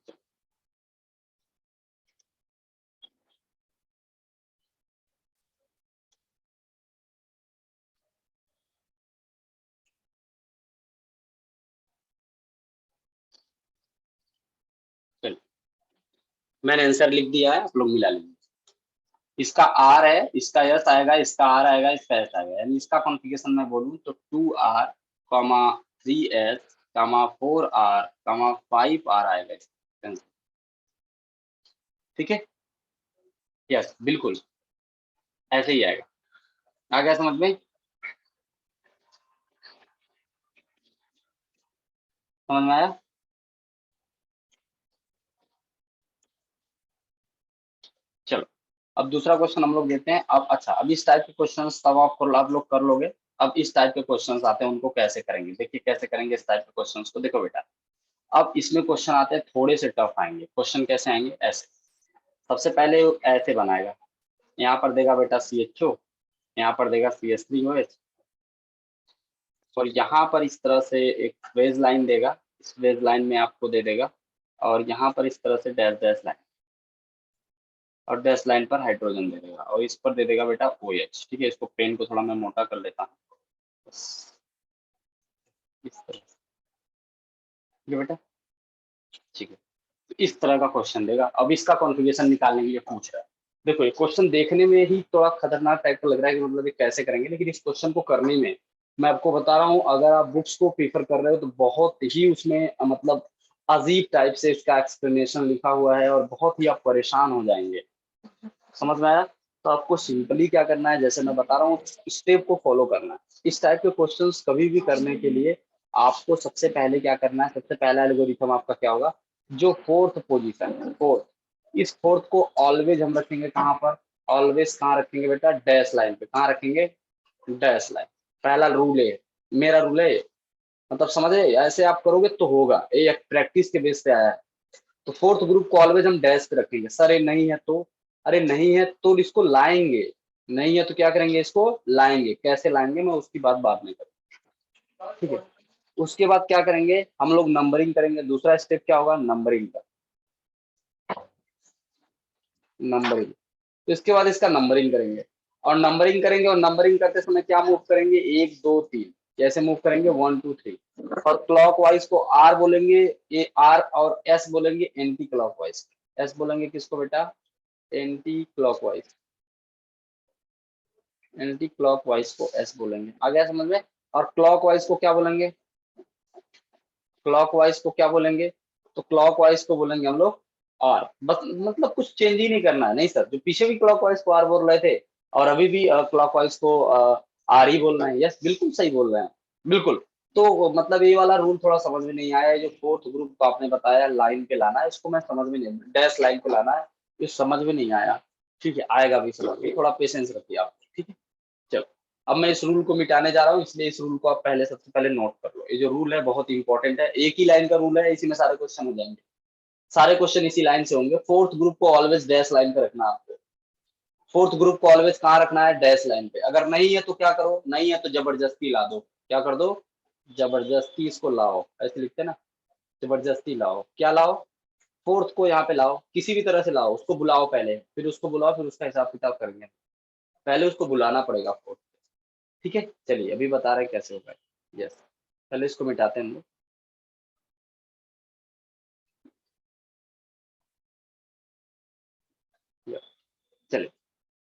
चलिए मैंने आंसर लिख दिया है, आप लोग मिला लीजिए। इसका आर है, इसका यस आएगा, इसका आर आएगा, इसका एस आएगा। यानी इसका कॉन्फ़िगरेशन मैं बोलूँ तो 2R, 3S, 4R, 5R आएगा इसका आंसर। ठीक है, यस बिल्कुल ऐसे ही आएगा। आ गया समझ में? समझ में आया? चलो अब दूसरा क्वेश्चन हम लोग देते हैं। अब अच्छा, अब इस टाइप के क्वेश्चंस तब आप लोग कर लोगे। अब इस टाइप के क्वेश्चंस आते हैं, उनको कैसे करेंगे देखिए। कैसे करेंगे इस टाइप के क्वेश्चंस को, देखो बेटा। अब इसमें क्वेश्चन आते हैं थोड़े से टफ आएंगे। क्वेश्चन कैसे आएंगे? ऐसे। सबसे पहले वो ऐसे बनाएगा, यहाँ पर देगा बेटा CHO, यहाँ पर देगा CH3OH, और यहाँ पर इस तरह से एक वेज लाइन देगा। इस वेज लाइन में आपको दे देगा, और यहाँ पर इस तरह से डैश डैश लाइन, और डैश लाइन पर हाइड्रोजन दे देगा, और इस पर दे देगा बेटा OH। ठीक है, इसको पेन को थोड़ा मैं मोटा कर लेता हूँ बस, इस तरह से। ठीक है बेटा, ठीक है। तो इस तरह का क्वेश्चन देगा। अब इसका कॉन्फ़िगरेशन निकालने के लिए पूछ रहा है। देखो ये क्वेश्चन देखने में ही थोड़ा खतरनाक टाइप का लग रहा है कि मतलब ये कैसे करेंगे, लेकिन इस क्वेश्चन को करने में मैं आपको बता रहा हूँ, अगर आप बुक्स को प्रीफर कर रहे हो तो बहुत ही उसमें मतलब अजीब टाइप से इसका एक्सप्लेनेशन लिखा हुआ है, और बहुत ही आप परेशान हो जाएंगे। समझ में आया? तो आपको सिंपली क्या करना है, जैसे मैं बता रहा हूँ स्टेप को फॉलो करना है। इस टाइप के क्वेश्चंस कभी भी करने के लिए आपको सबसे पहले क्या करना है, सबसे पहला एल्गोरिथम आपका क्या होगा, जो फोर्थ पोजीशन है, फोर्थ, इस फोर्थ को ऑलवेज हम रखेंगे कहाँ पर? ऑलवेज कहाँ रखेंगे बेटा? डैश लाइन पे। कहाँ रखेंगे? Dash line. पहला रूल है, मेरा रूल है, मतलब समझे? ऐसे आप करोगे तो होगा, ये एक प्रैक्टिस के बेस पे आया है। तो फोर्थ ग्रुप को ऑलवेज हम डैश पे रखेंगे। सर ये नहीं है तो? अरे नहीं है तो इसको लाएंगे, नहीं है तो क्या करेंगे? इसको लाएंगे। कैसे लाएंगे मैं उसकी बात बाद में करूँ, ठीक है। उसके बाद क्या करेंगे हम लोग? नंबरिंग करेंगे। दूसरा स्टेप क्या होगा? नंबरिंग का, नंबरिंग। तो इसके बाद इसका नंबरिंग करेंगे, और नंबरिंग करेंगे, और नंबरिंग करते समय क्या मूव करेंगे? 1 2 3 कैसे मूव करेंगे? 1 2 3। और क्लॉकवाइज को आर बोलेंगे, ये आर, और एस बोलेंगे एंटी क्लॉकवाइज। एस बोलेंगे किसको बेटा? Anti clockwise. एंटी क्लॉकवाइज को एस बोलेंगे। आ गया समझ में? और क्लॉकवाइज को क्या बोलेंगे? क्लॉकवाइज को क्या बोलेंगे? तो क्लॉकवाइज को बोलेंगे हम लोग आर। बस मतलब कुछ चेंज ही नहीं करना है। नहीं सर, जो पीछे भी क्लॉकवाइज को आर बोल रहे थे और अभी भी क्लॉकवाइज को आर ही बोल रहे हैं। यस बिल्कुल सही बोल रहे हैं, बिल्कुल। तो मतलब ये वाला रूल थोड़ा समझ में नहीं आया है। जो फोर्थ ग्रुप को आपने बताया लाइन पे लाना है, इसको मैं समझ में नहीं, डैश लाइन पे लाना है, ये समझ में नहीं आया। ठीक है, आएगा भी समझ में, थोड़ा पेशेंस रखिए आप। ठीक है, चलो। अब मैं इस रूल को मिटाने जा रहा हूँ, इसलिए इस रूल को आप पहले सबसे पहले नोट कर लो। ये जो रूल है बहुत इंपॉर्टेंट है, एक ही लाइन का रूल है, इसी में सारे क्वेश्चन हो जाएंगे। सारे क्वेश्चन इसी लाइन से होंगे। फोर्थ ग्रुप को ऑलवेज डैश लाइन पे रखना है आपको। फोर्थ ग्रुप को ऑलवेज कहाँ रखना है? डैश लाइन पे। अगर नहीं है तो क्या करो? नहीं है तो जबरदस्ती ला दो। क्या कर दो? जबरदस्ती इसको लाओ। ऐसे लिखते हैं ना, जबरदस्ती लाओ। क्या लाओ? फोर्थ को यहाँ पे लाओ, किसी भी तरह से लाओ। उसको बुलाओ पहले, फिर उसको बुलाओ, फिर उसका हिसाब किताब करेंगे। पहले उसको बुलाना पड़ेगा फोर्थ। ठीक है, चलिए अभी बता रहे हैं कैसे होगा। यस, पहले इसको मिटाते हैं हम लोग। चलिए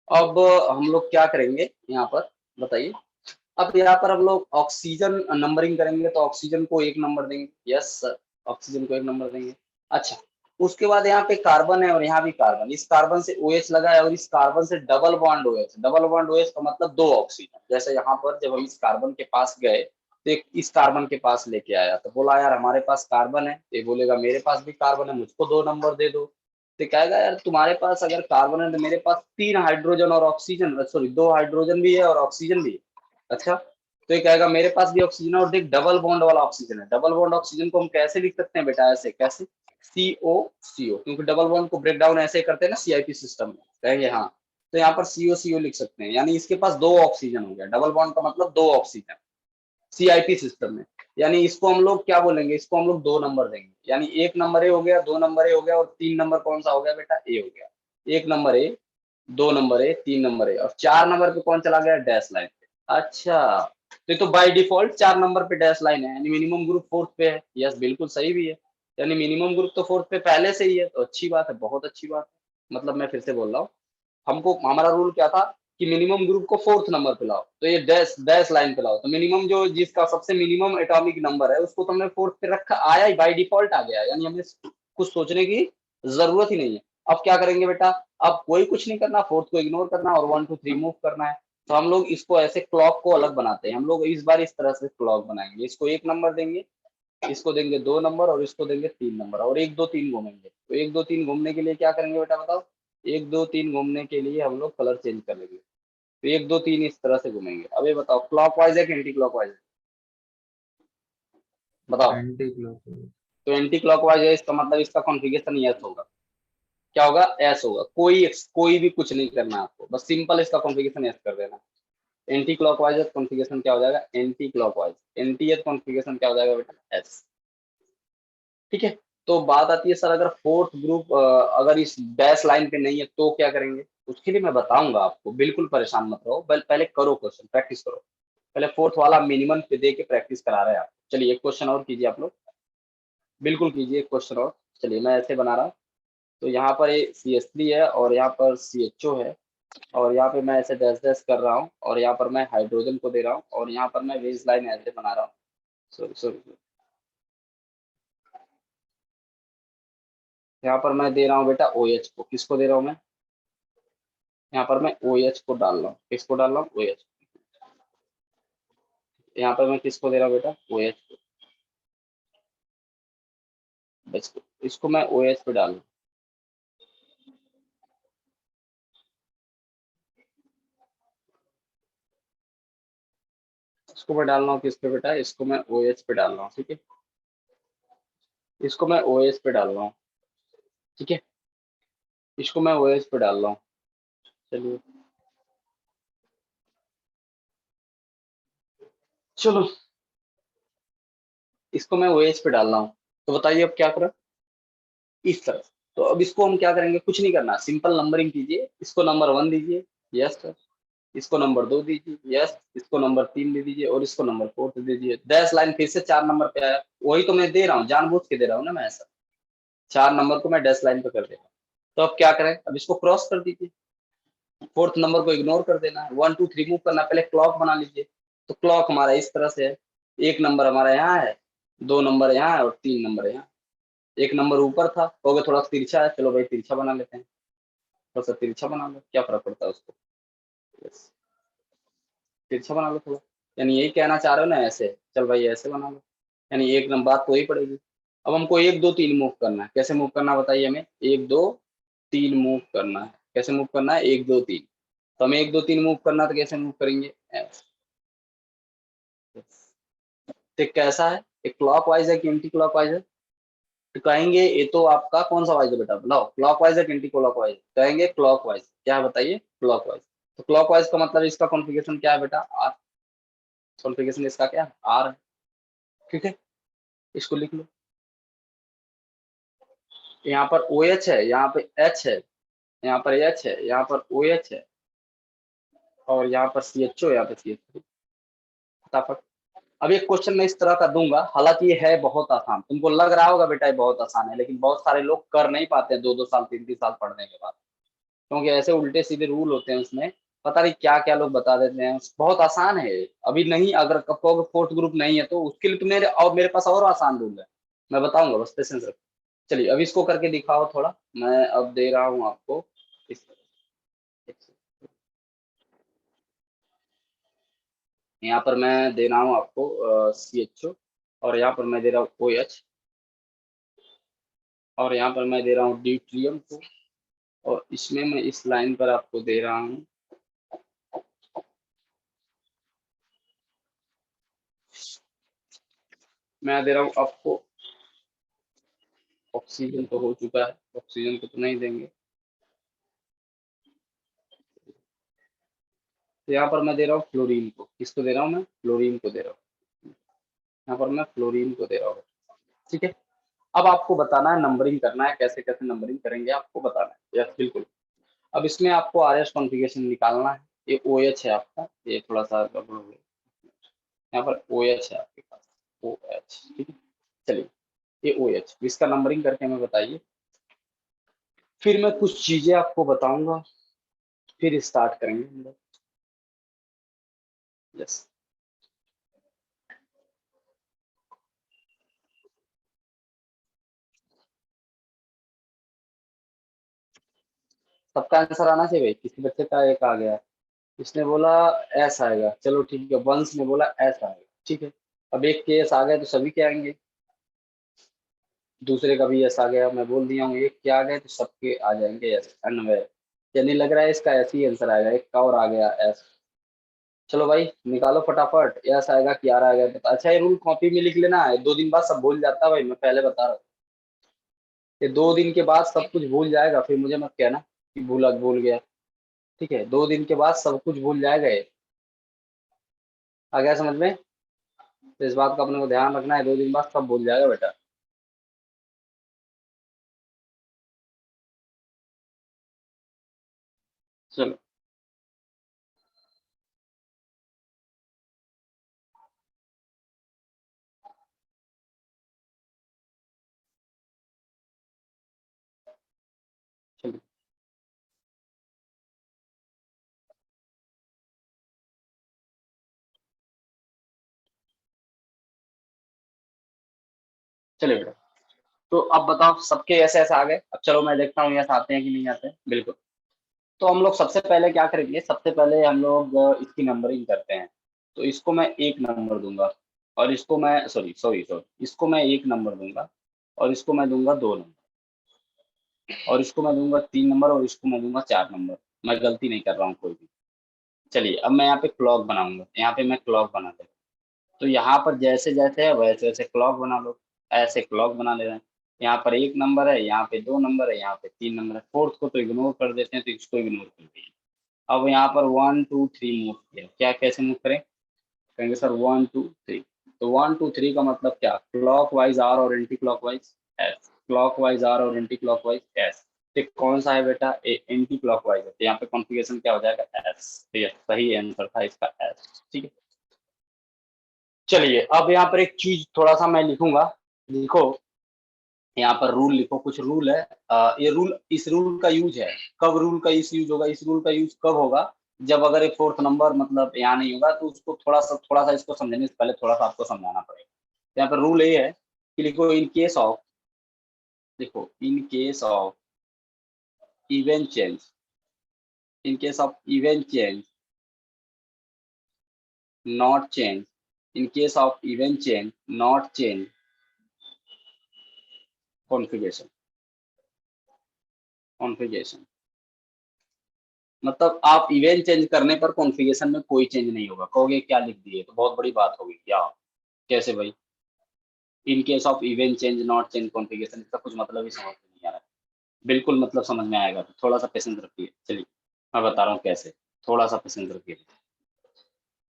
अब हम लोग क्या करेंगे यहाँ पर, बताइए। अब यहाँ पर हम लोग ऑक्सीजन नंबरिंग करेंगे, तो ऑक्सीजन को 1 नंबर देंगे। यस सर, ऑक्सीजन को 1 नंबर देंगे। अच्छा, उसके बाद यहाँ पे कार्बन है और यहाँ भी कार्बन। इस कार्बन से OH लगा है और इस कार्बन से double bond OH। Double bond OH का मतलब 2 ऑक्सीजन। जैसे यहाँ पर जब हम इस कार्बन के पास गए तो एक इस कार्बन के पास लेके आया, तो बोला यार हमारे पास कार्बन है। ये बोलेगा मेरे पास भी कार्बन है, मुझको 2 नंबर दे दो। तो कहेगा यार तुम्हारे पास अगर कार्बन है तो मेरे पास 3 हाइड्रोजन और ऑक्सीजन, सॉरी 2 हाइड्रोजन भी है और ऑक्सीजन भी है। अच्छा, तो ये कहेगा मेरे पास भी ऑक्सीजन है और देख डबल बॉन्ड वाला ऑक्सीजन है। डबल बॉन्ड ऑक्सीजन को हम कैसे लिख सकते हैं बेटा, ऐसे कैसे, CO, क्योंकि डबल बॉन्ड को ब्रेक डाउन ऐसे करते हैं ना CIP सिस्टम में, कहेंगे हाँ, तो यहाँ पर CO लिख सकते हैं, यानी इसके पास 2 ऑक्सीजन हो गया। डबल बॉन्ड का मतलब 2 ऑक्सीजन CIP सिस्टम में, यानी इसको हम लोग क्या बोलेंगे, इसको हम लोग 2 नंबर देंगे, यानी 1 नंबर ए हो गया, 2 नंबर ए हो गया और 3 नंबर कौन सा हो गया बेटा, ए हो गया। 1 number A, 2 number A, 3 number A और 4 नंबर पे कौन चला गया, डैश लाइन पे। अच्छा, तो ये तो बाय डिफॉल्ट 4 नंबर पे डैश लाइन है, यानी मिनिमम ग्रुप 4th पे है। यस, बिल्कुल सही भी है, यानी मिनिमम ग्रुप तो 4th पे पहले से ही है, तो अच्छी बात है, बहुत अच्छी बात है। मतलब मैं फिर से बोल रहा हूँ, हमको हमारा रूल क्या था कि मिनिमम ग्रुप को 4th नंबर पे लाओ, तो ये डैश डैश लाइन पे लाओ, तो मिनिमम जो जिसका सबसे मिनिमम एटॉमिक नंबर है उसको तो हमने 4th पे रखा, आया ही बाय डिफॉल्ट आ गया, यानी हमें कुछ सोचने की जरूरत ही नहीं है। अब क्या करेंगे बेटा, अब कोई कुछ नहीं करना, 4th को इग्नोर करना और 1 2 3 मूव करना है। तो हम लोग इसको ऐसे क्लॉक को अलग बनाते हैं, हम लोग इस बार इस तरह से क्लॉक बनाएंगे, इसको 1 नंबर देंगे, इसको देंगे 2 नंबर और इसको देंगे 3 नंबर और 1 2 3 घूमेंगे। तो 1 2 3 घूमने के लिए क्या करेंगे बेटा बताओ, 1 2 3 घूमने के लिए हम लोग कलर चेंज कर लेंगे, तो 1 2 3 इस तरह से घूमेंगे। अब ये बताओ क्लॉकवाइज है कि एंटी क्लॉकवाइज है, बताओ। Anti clockwise. तो एंटी क्लॉकवाइज है, इसका मतलब इसका कॉन्फ़िगरेशन यस होगा, क्या होगा, एस होगा। कोई भी कुछ नहीं करना आपको, बस सिंपल इसका कॉन्फ़िगरेशन एस कर देना। एंटी क्लॉकवाइज कॉन्फ़िगरेशन क्या हो जाएगा, anti clockwise, anti S configuration क्या हो जाएगा बेटा, एस। ठीक है, तो बात आती है सर अगर 4th ग्रुप अगर इस डैश लाइन पे नहीं है तो क्या करेंगे, उसके लिए मैं बताऊंगा आपको, बिल्कुल परेशान मत रहो, पहले करो क्वेश्चन, प्रैक्टिस करो। पहले 4th वाला मिनिमम पे दे के प्रैक्टिस करा रहे हैं आप। चलिए एक क्वेश्चन और कीजिए आप लोग, बिल्कुल कीजिए एक क्वेश्चन और। चलिए मैं ऐसे बना रहा हूँ, तो यहाँ पर ये CH3 है और यहाँ पर CHO है और यहाँ पे मैं ऐसे डैश डैश कर रहा हूँ और यहाँ पर मैं हाइड्रोजन को दे रहा हूँ और यहाँ पर मैं बेस लाइन ऐसे बना रहा हूँ। सॉरी सॉरी, यहाँ पर मैं दे रहा हूँ बेटा OH को, किसको दे रहा हूँ मैं, यहाँ पर मैं OH को डाल रहा हूँ, किसको डाल रहा हूँ, OH। यहाँ पर मैं किसको दे रहा हूँ बेटा, OH को, बस इसको मैं OH पे डाल रहा हूँ। इसको मैं डाल रहा हूँ किस पे बेटा, इसको मैं OH पे डाल रहा हूँ, ठीक है, इसको मैं OH पे डाल रहा हूँ, ठीक है, इसको मैं OH पे डाल रहा हूँ। चलिए चलो, इसको मैं OH पे डाल रहा हूँ, तो बताइए अब क्या करें, इस तरह। तो अब इसको हम क्या करेंगे, कुछ नहीं करना, सिंपल नंबरिंग कीजिए, इसको नंबर 1 दीजिए, यस सर, इसको नंबर 2 दीजिए, यस, इसको नंबर 3 दे दीजिए और इसको नंबर 4 दे दीजिए। डैश लाइन फिर से 4 नंबर पे आया, वही तो मैं दे रहा हूँ, जानबूझ के दे रहा हूँ ना मैं, ऐसा 4 नंबर को मैं डैश लाइन पे कर दे रहा हूँ। तो अब क्या करें, अब इसको क्रॉस कर दीजिए, 4th नंबर को इग्नोर कर देना है, 1 2 3 मूव करना, पहले क्लॉक बना लीजिए। तो क्लॉक हमारा इस तरह से है, 1 नंबर हमारा यहाँ है, 2 नंबर यहाँ है और 3 नंबर यहाँ। 1 नंबर ऊपर था, हो गया थोड़ा तिरछा है, चलो भाई तिरछा बना लेते हैं, थोड़ा सा तिरछा बना लो, क्या फर्क पड़ता है उसको, यस, तिरछा बना लो थोड़ा, यानी यही कहना चाह रहे हो ना, ऐसे चल भाई ऐसे बना लो, यानी एक नंबर बात तो ही पड़ेगी। अब हमको 1 2 3 मूव करना है, कैसे मूव करना है बताइए हमें, 1 2 3 मूव करना है, कैसे मूव करना है, 1 2 3। तो हमें 1 2 3 मूव करना है, तो कैसे मूव करेंगे, ऐसे। तो कैसा है, एक क्लॉक वाइज है कि एंटी क्लॉक वाइज है, तो कहेंगे ये तो आपका कौन सा वाइज है बेटा, बताओ क्लॉक वाइज है कि एंटी क्लॉक वाइज, कहेंगे क्लॉक वाइज, क्या है बताइए, क्लॉक वाइज। तो क्लॉक वाइज का मतलब इसका कॉन्फ़िगरेशन क्या है बेटा, आर, कॉन्फ़िगरेशन इसका क्या है, आर है, ठीक है, इसको लिख लो। यहाँ पर OH है, यहाँ पे H है, यहाँ पर H है, यहाँ पर OH है और यहाँ पर CHO, यहाँ पे CH3, फटाफट। अब एक क्वेश्चन मैं इस तरह का दूंगा, हालांकि ये है बहुत आसान, तुमको लग रहा होगा बेटा ये बहुत आसान है, लेकिन बहुत सारे लोग कर नहीं पाते हैं 2 2 साल 3 3 साल पढ़ने के बाद, क्योंकि ऐसे उल्टे सीधे रूल होते हैं उसमें, पता नहीं क्या क्या लोग बता देते हैं। बहुत आसान है अभी, नहीं अगर कहोगे 4th ग्रुप नहीं है तो उसके लिए तो मेरे पास और आसान रूल है, मैं बताऊंगा, बस पेशेंस रखो। चलिए अब इसको करके दिखाओ थोड़ा, मैं अब दे रहा हूँ आपको इस यहाँ पर मैं दे रहा हूँ आपको CHO और यहाँ पर मैं दे रहा हूँ OH और यहाँ पर मैं दे रहा हूँ ड्यूट्रियम को और इसमें मैं इस लाइन पर आपको दे रहा हूँ मैं दे रहा हूँ आपको, ऑक्सीजन तो हो चुका है, ऑक्सीजन को तो नहीं देंगे। तो यहाँ पर मैं दे रहा हूँ फ्लोरीन को, किसको दे रहा हूँ मैं, फ्लोरीन को दे रहा हूँ, यहाँ पर मैं फ्लोरीन को दे रहा हूँ। ठीक है, अब आपको बताना है, नंबरिंग करना है, कैसे कैसे नंबरिंग करेंगे आपको बताना है। यस बिल्कुल। अब इसमें आपको आर एस कॉन्फ़िगरेशन निकालना है। ये ओ एच है आपका, ये थोड़ा सा गड़बड़ हो गया, यहाँ पर ओ एच है आपके पास, ओ एच। ठीक है, चलिए ये ओ एच, इसका नंबरिंग करके हमें बताइए, फिर मैं कुछ चीजें आपको बताऊंगा, फिर स्टार्ट करेंगे हम लोग। यस, सबका आंसर आना चाहिए भाई, किसी बच्चे का एक आ गया, इसने बोला एस आएगा, चलो ठीक है, वंश ने बोला एस आएगा। ठीक है, अब एक के एस आ गए तो सभी के आएंगे, दूसरे का भी एस आ गया, मैं बोल दिया हूँ एक के आ गए तो सबके आ जाएंगे एस, अनवय। यानी लग रहा है इसका ऐसे ही आंसर आएगा, एक का और आ गया एस। चलो भाई निकालो फटाफट, एस आएगा क्या आएगा बता। अच्छा ये रूल कॉपी में लिख लेना है, 2 दिन बाद सब भूल जाता है भाई, मैं पहले बता रहा हूँ, ये 2 दिन के बाद सब कुछ भूल जाएगा, फिर मुझे मत कहना कि भूल गया। ठीक है, 2 दिन के बाद सब कुछ भूल जाएगा ये, आ गया समझ में। तो इस बात का अपने को ध्यान रखना है, 2 दिन बाद सब भूल जाएगा बेटा। चलो चलिए चलिए बेटा, तो अब बताओ सबके ऐसे ऐसे आ गए। अब चलो मैं देखता हूँ यस आते हैं कि नहीं आते हैं। बिल्कुल, तो हम लोग सबसे पहले क्या करेंगे, सबसे पहले हम लोग इसकी नंबरिंग करते हैं। तो इसको मैं 1 नंबर दूंगा, और इसको मैं सॉरी सॉरी सॉरी इसको मैं 1 नंबर दूंगा, और इसको मैं दूंगा 2 नंबर, और इसको मैं दूंगा 3 नंबर, और इसको मैं दूंगा 4 नंबर। मैं गलती नहीं कर रहा हूँ कोई भी। चलिए अब मैं यहाँ पे क्लॉक बनाऊंगा, यहाँ पे मैं क्लॉक बना देता हूँ। तो यहाँ पर जैसे जैसे है वैसे वैसे क्लॉक बना लो, ऐसे क्लॉक बना ले रहे हैं। यहाँ पर 1 नंबर है, यहाँ पे 2 नंबर है, यहाँ पे 3 नंबर है, फोर्थ को तो इग्नोर कर देते हैं, तो इसको इग्नोर कर दिए। अब यहाँ पर 1 2 3 मूव किया, क्या कैसे मूव करें, कहेंगे सर 1 2 3। तो 1 2 3 का मतलब क्या, क्लॉक वाइज आर और anti clockwise S, clockwise R और एंटी क्लॉक वाइज एस। ठीक कौन सा है बेटा, एंटी क्लॉक वाइज है, तो यहाँ पे कॉन्फ़िगरेशन क्या हो जाएगा एस। तो ये सही आंसर था इसका एस। ठीक है, चलिए अब यहाँ पर एक चीज थोड़ा सा मैं लिखूंगा, लिखो यहाँ पर रूल लिखो, कुछ रूल है। ये रूल, इस रूल का यूज है, कब रूल का इस यूज होगा, इस रूल का यूज कब होगा, जब अगर एक फोर्थ नंबर मतलब यहाँ नहीं होगा, तो उसको थोड़ा सा इसको समझने से पहले थोड़ा सा आपको समझाना पड़ेगा। तो यहाँ पर रूल ये है कि लिखो इन केस ऑफ, देखो in case of even change, in case of even change not change, in case of even change not change configuration, configuration मतलब आप इवेंट चेंज करने पर कॉन्फ़िगरेशन में कोई चेंज नहीं होगा। कहोगे क्या लिख दिए, तो बहुत बड़ी बात होगी क्या, कैसे भाई, in case of event change not change configuration, इसका कुछ मतलब ही समझ में नहीं आ रहा है। बिल्कुल मतलब समझ में आएगा, तो थोड़ा सा पेशेंस रखिए। चलिए मैं बता रहा हूँ कैसे, थोड़ा सा पेशेंस रखिए,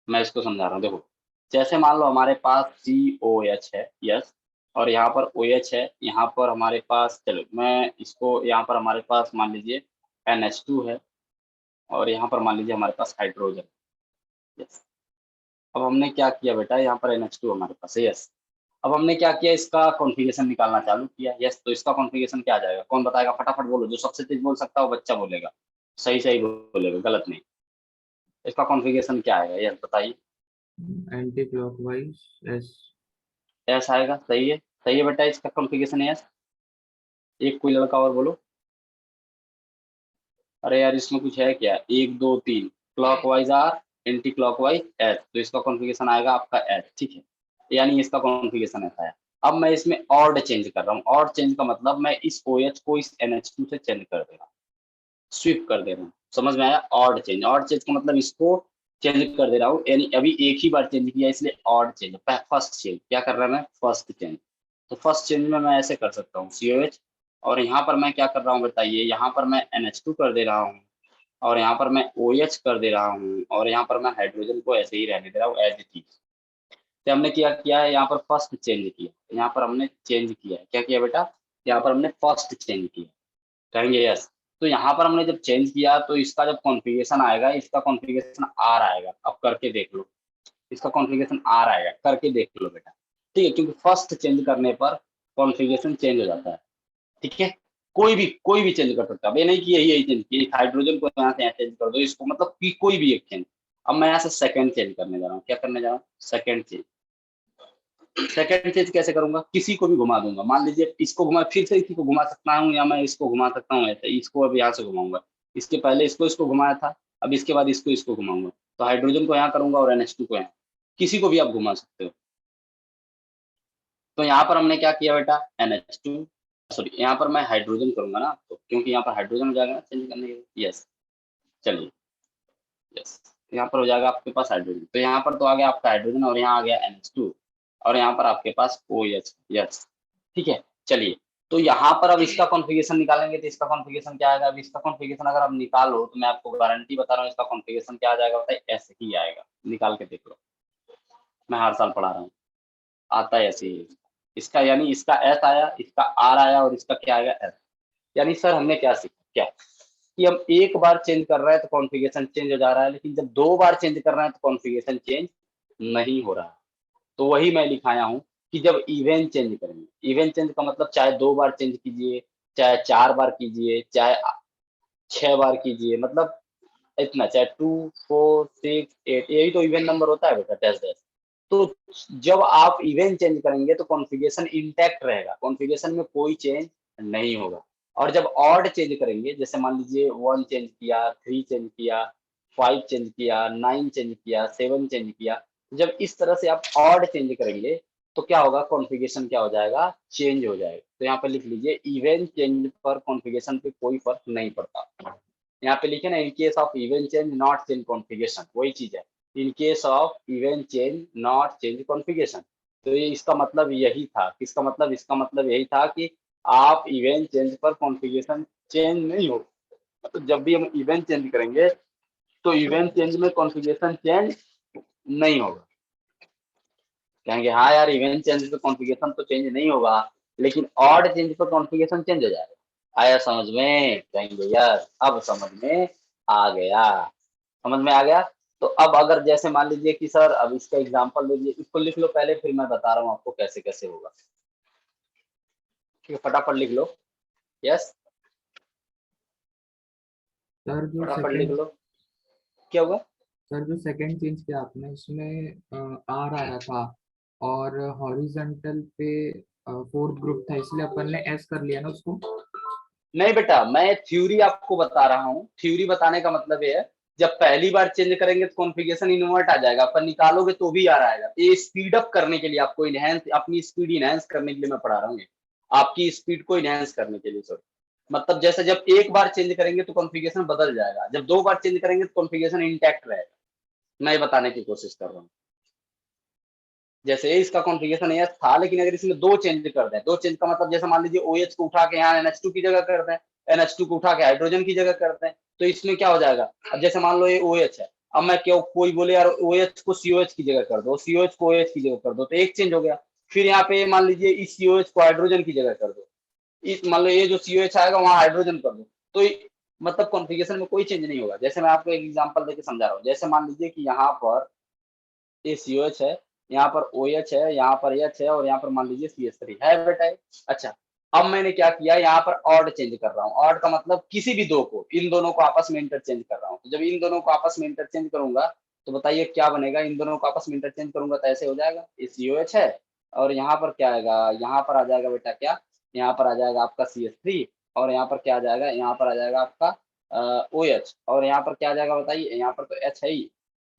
मैं इसको समझा रहा हूँ। देखो जैसे मान लो हमारे पास COH है, यस, और यहाँ पर OH है, यहाँ पर हमारे पास, चलो मैं इसको यहाँ पर हमारे पास मान लीजिए NH2 है, और यहाँ पर मान लीजिए हमारे पास हाइड्रोजन। यस, अब हमने क्या किया बेटा, यहाँ पर NH2 हमारे पास है, यस। अब हमने क्या किया, इसका कॉन्फ़िगरेशन निकालना चालू किया, यस। तो इसका कॉन्फ़िगरेशन क्या आ जाएगा, कौन बताएगा, फटाफट बोलो, जो सबसे तेज बोल सकता है वो बच्चा बोलेगा, सही सही बोलेगा, गलत नहीं। इसका कॉन्फ़िगरेशन क्या आएगा, यस बताइए। Anti clockwise S. एस आएगा, सही है बेटा, इसका कॉन्फ़िगरेशन है एस। एक कोई लड़का और बोलो, अरे यार इसमें कुछ है क्या, 1 2 3 clockwise R, anti clockwise S, तो इसका कॉन्फ़िगरेशन आएगा आपका एस। ठीक है, यानी इसका कॉन्फ़िगरेशन ऐसा है। अब मैं इसमें ऑड चेंज कर रहा हूँ, ऑड चेंज का मतलब मैं इस OH को इस NH2 से चेंज कर दे रहा हूँ, स्विप कर दे रहा हूँ, समझ में आया। ऑड चेंज, ऑड चेंज का मतलब इसको चेंज कर दे रहा हूँ, यानी अभी एक ही बार चेंज किया इसलिए ऑड चेंज, फर्स्ट चेंज क्या कर रहा है मैं, फर्स्ट चेंज। तो फर्स्ट चेंज में मैं ऐसे कर सकता हूँ COH, और यहाँ पर मैं क्या कर रहा हूँ बताइए, यहाँ पर मैं NH2 कर दे रहा हूँ, और यहाँ पर मैं OH कर दे रहा हूँ, और यहाँ पर मैं हाइड्रोजन को ऐसे ही रहने दे रहा हूँ एज इट इज। तो हमने क्या किया है, यहाँ पर फर्स्ट चेंज किया, यहाँ पर हमने चेंज किया है, क्या किया बेटा, यहाँ पर हमने फर्स्ट चेंज किया, कहेंगे यस। तो यहाँ पर हमने जब चेंज किया तो इसका जब कॉन्फ़िगरेशन आएगा, इसका कॉन्फ़िगरेशन R आएगा, अब करके देख लो, इसका कॉन्फ़िगरेशन R आएगा, करके देख लो बेटा, ठीक है, क्योंकि फर्स्ट चेंज करने पर कॉन्फ़िगरेशन चेंज हो जाता है, ठीक है, कोई भी चेंज कर सकता है, ये नहीं कि यही चेंज किया, हाइड्रोजन को यहाँ से यहाँ चेंज कर दो, इसको मतलब कि कोई भी एक चेंज। अब मैं यहाँ से सेकंड चेंज करने जा रहा हूँ, क्या करने जा रहा हूँ, सेकंड चेंज। सेकंड चेंज कैसे करूंगा, किसी को भी घुमा दूंगा, मान लीजिए इसको घुमा, फिर से इसी को घुमा सकता हूँ, या मैं इसको घुमा सकता हूँ ऐसे, इसको अब यहाँ से घुमाऊंगा, इसके पहले इसको घुमाया था, अब इसके बाद इसको घुमाऊंगा, तो हाइड्रोजन को यहाँ करूंगा और NH2 को यहाँ, किसी को भी आप घुमा सकते हो। तो यहाँ पर हमने क्या किया बेटा, NH2, सॉरी यहाँ पर मैं हाइड्रोजन करूंगा ना, तो क्योंकि यहाँ पर हाइड्रोजन हो जाएगा ना चेंज करने के लिए, यस, चलिए यस, यहाँ पर हो जाएगा आपके पास हाइड्रोजन, तो यहाँ पर तो आ गया आपका हाइड्रोजन, और यहाँ आ गया NH2, और यहाँ पर आपके पास OH, यस, ठीक है। चलिए, तो यहाँ पर अब इसका कॉन्फ़िगरेशन निकालेंगे, तो इसका कॉन्फ़िगरेशन क्या आएगा, अब इसका कॉन्फ़िगरेशन अगर आप निकालो तो मैं आपको गारंटी बता रहा हूँ, इसका कॉन्फ़िगरेशन क्या आ जाएगा बताइए, ऐसे ही आएगा, निकाल के देख लो, मैं हर साल पढ़ा रहा हूँ, आता है ऐसे ही इसका, यानी इसका S आया, इसका R आया, और इसका क्या आएगा S। यानी सर हमने क्या सीखा, क्या कि हम एक बार चेंज कर रहे हैं तो कॉन्फ़िगरेशन चेंज हो जा रहा है, लेकिन जब 2 बार चेंज कर रहे हैं तो कॉन्फ़िगरेशन चेंज नहीं हो रहा है। तो वही मैं लिखाया हूँ कि जब इवन चेंज करेंगे, इवन चेंज का मतलब चाहे 2 बार चेंज कीजिए, चाहे 4 बार कीजिए, चाहे 6 बार कीजिए, मतलब इतना, चाहे 2, 4, 6, 8, यही तो इवन नंबर होता है बेटा, डैश डैश। तो जब आप इवन चेंज करेंगे तो कॉन्फ़िगरेशन इंटैक्ट रहेगा, कॉन्फ़िगरेशन में कोई चेंज नहीं होगा। और जब ऑड चेंज करेंगे, जैसे मान लीजिए 1 चेंज किया, 3 चेंज किया, 5 चेंज किया, 9 चेंज किया, 7 चेंज किया, जब इस तरह से आप ऑड चेंज करेंगे तो क्या होगा, कॉन्फ़िगरेशन क्या हो जाएगा, चेंज हो जाएगा। तो यहाँ पे लिख लीजिए, इवन चेंज पर कॉन्फ़िगरेशन पे कोई फर्क नहीं पड़ता। यहाँ पे लिखे ना, in case of even change not change configuration, वही चीज है, in case of even change not change configuration. तो ये इसका मतलब यही था, किसका मतलब, इसका मतलब यही था कि आप इवन चेंज पर कॉन्फ़िगरेशन चेंज नहीं हो, तो जब भी हम इवेंट चेंज करेंगे तो इवेंट चेंज में कॉन्फ़िगरेशन चेंज नहीं होगा। कहेंगे हाँ यार, इवेंट चेंज पे कॉन्फ़िगरेशन तो चेंज नहीं होगा, लेकिन ऑड चेंज पर कॉन्फ़िगरेशन चेंज हो जाएगा। आया समझ में, कहेंगे यार अब समझ में आ गया, समझ में आ गया। तो अब अगर जैसे मान लीजिए कि सर, अब इसका एग्जांपल लीजिए, इसको लिख लो पहले, फिर मैं बता रहा हूँ आपको कैसे कैसे होगा, ठीक है, फटाफट लिख लो, यस, सर जो फटाफट लिख सेकंड लो, क्या होगा, सर जो सेकंड चेंज किया आपने, उसमें आर आ रहा था और हॉरिजॉन्टल पे फोर्थ ग्रुप था, इसलिए अपन ने एस कर लिया ना उसको। नहीं बेटा, मैं थ्योरी आपको बता रहा हूँ, थ्योरी बताने का मतलब ये है, जब पहली बार चेंज करेंगे तो कॉन्फ़िगरेशन इन्वर्ट आ जाएगा, पर निकालोगे तो भी आ आएगा। ये स्पीड अप करने के लिए, आपको इनहेंस, अपनी स्पीड इनहेंस करने के लिए मैं पढ़ा रहा हूँ, आपकी स्पीड को इनहेंस करने के लिए सर। मतलब जैसे जब एक बार चेंज करेंगे तो कॉन्फ़िगरेशन बदल जाएगा, जब 2 बार चेंज करेंगे तो कॉन्फ़िगरेशन इंटैक्ट रहेगा, मैं बताने की कोशिश कर रहा हूँ। जैसे इसका कॉन्फ़िगरेशन ये था, लेकिन अगर इसमें 2 चेंज कर दें, 2 चेंज का मतलब जैसे मान लीजिए OH को उठा के यहाँ NH2 की जगह कर दें, NH2 को उठा के हाइड्रोजन की जगह कर दें, तो इसमें क्या हो जाएगा, अब जैसे मान लो ये OH है, अब मैं क्यों, कोई बोले यार OH को COH की जगह कर दो, COH को OH की जगह कर दो, तो एक चेंज हो गया। फिर यहाँ पे मान लीजिए इस COH को हाइड्रोजन की जगह कर दो, इस मान लो ये जो COH आएगा वहाँ हाइड्रोजन कर दो, तो मतलब कॉन्फ़िगरेशन में कोई चेंज नहीं होगा। जैसे मैं आपको एक एग्जांपल देके समझा रहा हूँ, जैसे मान लीजिए कि यहाँ पर ये COH है, यहाँ पर OH है, यहाँ पर H है, और यहाँ पर मान लीजिए CH3 है बेटा। अच्छा, अब मैंने क्या किया, यहाँ पर ऑड चेंज कर रहा हूँ, ऑड का मतलब किसी भी दो को, इन दोनों को आपस में इंटरचेंज कर रहा हूँ। तो जब इन दोनों को आपस में इंटरचेंज करूंगा तो बताइए क्या बनेगा, इन दोनों को आपस में इंटरचेंज करूंगा तो ऐसे हो जाएगा, ये COH है, और यहाँ पर क्या आएगा, यहाँ पर आ जाएगा बेटा क्या, यहाँ पर आ जाएगा आपका CH3, और यहाँ पर क्या आ जाएगा, यहाँ पर आ जाएगा आपका OH, और यहाँ पर क्या आ जाएगा बताइए, यहाँ पर तो H है ही,